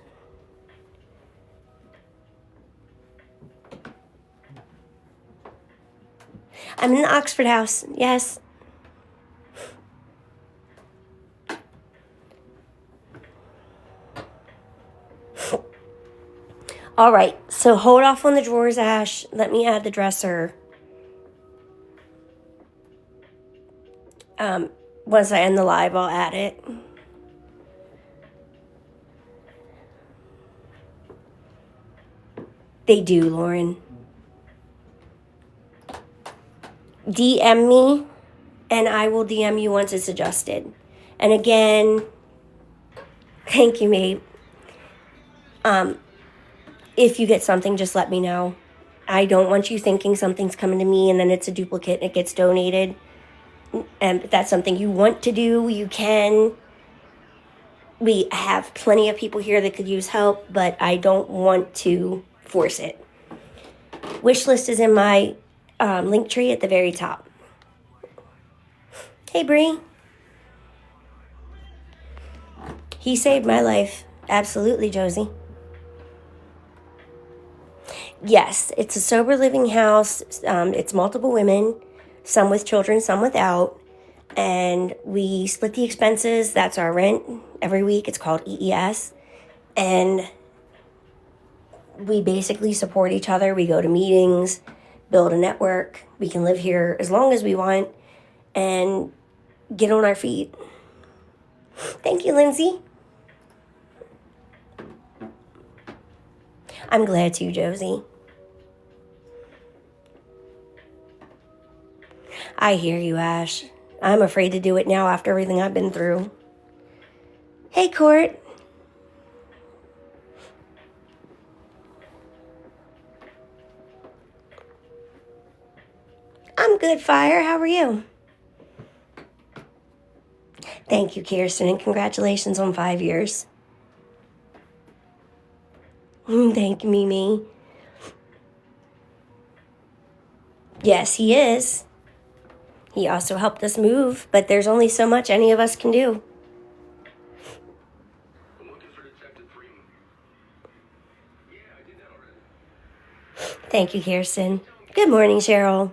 I'm in the Oxford house, yes. All right, so hold off on the drawers, Ash. Let me add the dresser. Once I end the live, I'll add it. They do, Lauren. DM me, and I will DM you once it's adjusted. And again, thank you, mate. If you get something, just let me know. I don't want you thinking something's coming to me and then it's a duplicate and it gets donated. And if that's something you want to do, you can. We have plenty of people here that could use help, but I don't want to force it. Wish list is in my link tree at the very top. Hey, Bree. He saved my life. Absolutely, Josie. Yes, it's a sober living house. It's multiple women, some with children, some without. And we split the expenses. That's our rent every week. It's called EES. And we basically support each other. We go to meetings, build a network. We can live here as long as we want and get on our feet. Thank you, Lindsay. I'm glad to, Josie. I hear you, Ash. I'm afraid to do it now after everything I've been through. Hey, Court. I'm good, Fire. How are you? Thank you, Kirsten, and congratulations on 5 years. Thank you, Mimi. Yes, he is. He also helped us move, but there's only so much any of us can do. Thank you, Kirsten. Good morning, Cheryl.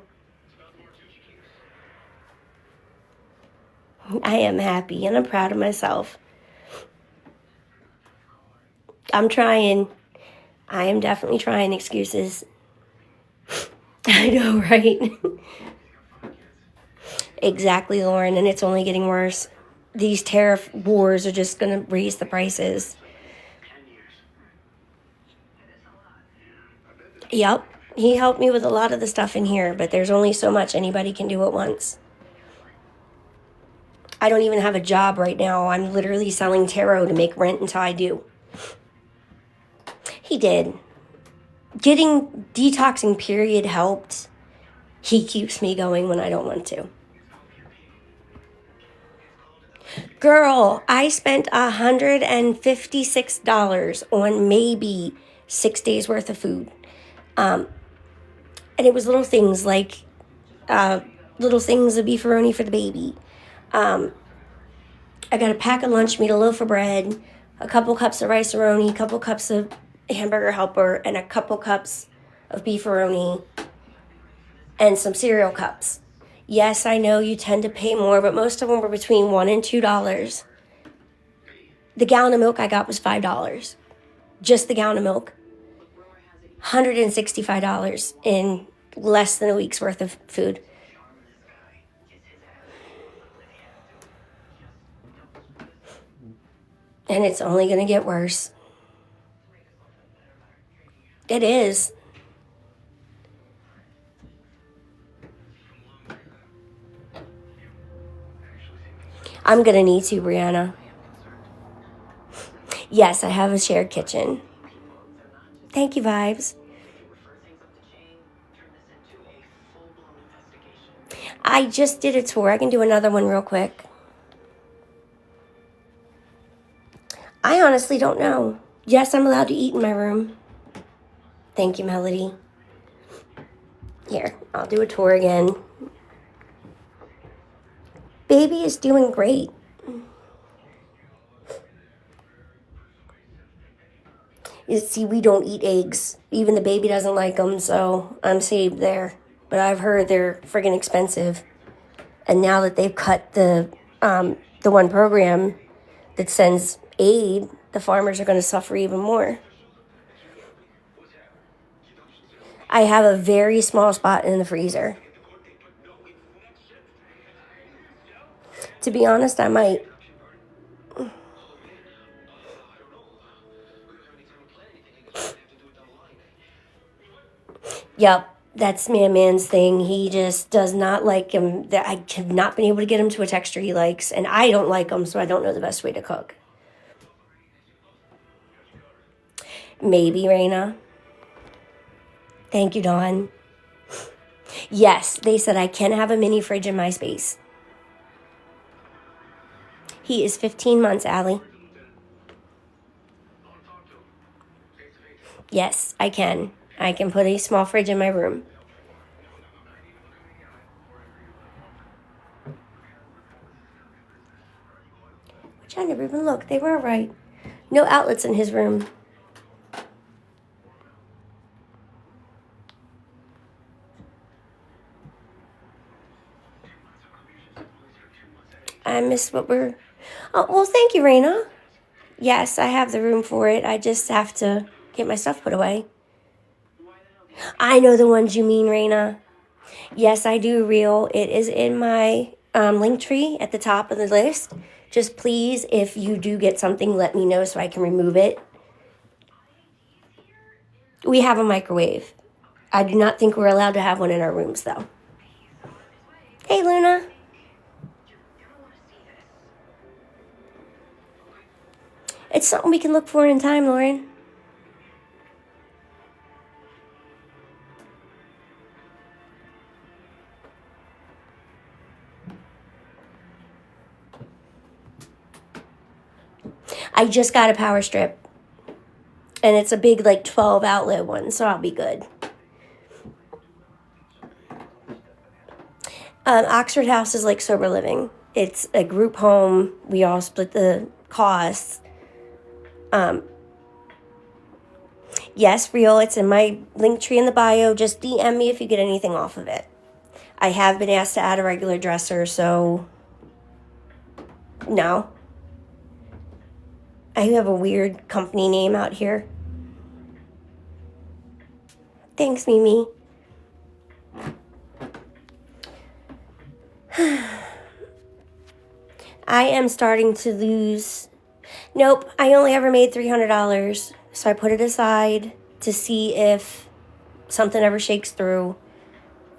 I am happy and I'm proud of myself. I'm trying. I am definitely trying excuses. I know, right? Exactly, Lauren, and it's only getting worse. These tariff wars are just going to raise the prices. Yep, he helped me with a lot of the stuff in here, but there's only so much anybody can do at once. I don't even have a job right now. I'm literally selling tarot to make rent until I do. He did. Getting detoxing period helped. He keeps me going when I don't want to. Girl, I spent $156 on maybe 6 days worth of food. And it was little things like little things of beefaroni for the baby. I got a pack of lunch meat, a loaf of bread, a couple cups of rice-a-roni, a couple cups of hamburger helper, and a couple cups of beefaroni, and some cereal cups. Yes, I know you tend to pay more, but most of them were between $1 and $2. The gallon of milk I got was $5. Just the gallon of milk. $165 in less than a week's worth of food. And it's only going to get worse. It is. I'm going to need to, Brianna. Yes, I have a shared kitchen. Thank you, Vibes. I just did a tour. I can do another one real quick. I honestly don't know. Yes, I'm allowed to eat in my room. Thank you, Melody. Here, I'll do a tour again. Baby is doing great. You see, we don't eat eggs. Even the baby doesn't like them, so I'm saved there. But I've heard they're friggin' expensive. And now that they've cut the one program that sends aid, the farmers are going to suffer even more. I have a very small spot in the freezer. To be honest, I might. Yep, that's man's thing. He just does not like him. I have not been able to get him to a texture he likes, and I don't like him, so I don't know the best way to cook. Maybe, Raina. Thank you, Dawn. Yes, they said I can have a mini fridge in my space. He is 15 months, Allie. Yes, I can. I can put a small fridge in my room. Which I never even looked. They were right. No outlets in his room. I miss what we're... Oh, well, thank you, Raina. Yes, I have the room for it. I just have to get my stuff put away. I know the ones you mean, Raina. Yes, I do, Real. It is in my link tree at the top of the list. Just please, if you do get something, let me know so I can remove it. We have a microwave. I do not think we're allowed to have one in our rooms, though. Hey, Luna. It's something we can look for in time, Lauren. I just got a power strip. And it's a big, like, 12 outlet one, so I'll be good. Oxford House is like sober living. It's a group home. We all split the costs. Yes, Real, it's in my link tree in the bio. Just DM me if you get anything off of it. I have been asked to add a regular dresser, so no. I have a weird company name out here. Thanks, Mimi. I am starting to lose. Nope, I only ever made $300, so I put it aside to see if something ever shakes through.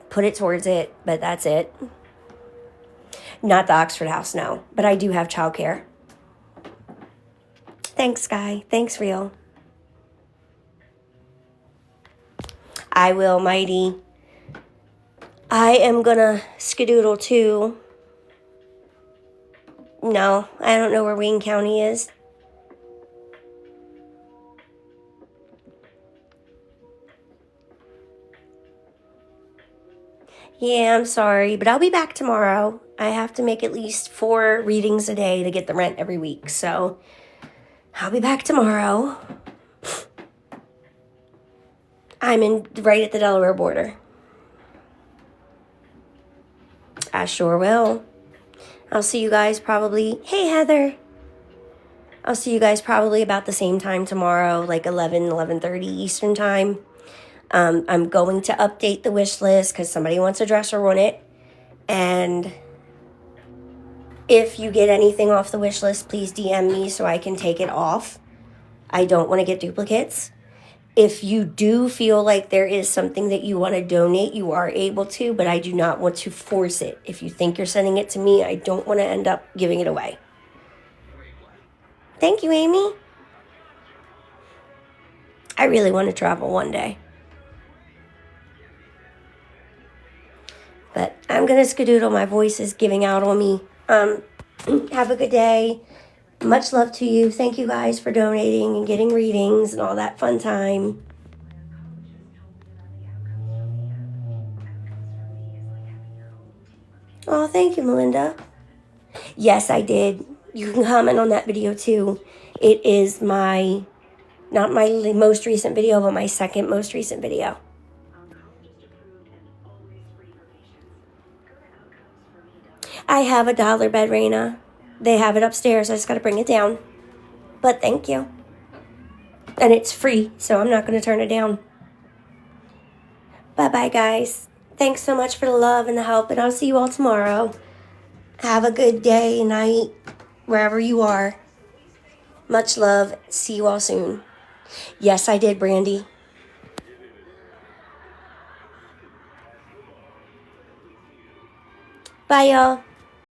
Put it towards it, but that's it. Not the Oxford House, no, but I do have childcare. Thanks, Sky. Thanks, Real. I will, Mighty. I am gonna skedoodle too. No, I don't know where Wayne County is. Yeah, I'm sorry, but I'll be back tomorrow. I have to make at least 4 readings a day to get the rent every week, so I'll be back tomorrow. I'm right at the Delaware border. I sure will. I'll see you guys probably... Hey, Heather. I'll see you guys probably about the same time tomorrow, like 11:30 Eastern time. I'm going to update the wish list because somebody wants a dresser on it. And if you get anything off the wish list, please DM me so I can take it off. I don't want to get duplicates. If you do feel like there is something that you want to donate, you are able to, but I do not want to force it. If you think you're sending it to me, I don't want to end up giving it away. Thank you, Amy. I really want to travel one day. But I'm going to skedoodle. My voice is giving out on me. Have a good day. Much love to you. Thank you guys for donating and getting readings and all that fun time. Oh, thank you, Melinda. Yes, I did. You can comment on that video too. It is not my most recent video, but my second most recent video. I have a dollar bed, Raina. They have it upstairs. I just got to bring it down. But thank you. And it's free, so I'm not going to turn it down. Bye-bye, guys. Thanks so much for the love and the help, and I'll see you all tomorrow. Have a good day, night, wherever you are. Much love. See you all soon. Yes, I did, Brandy. Bye, y'all.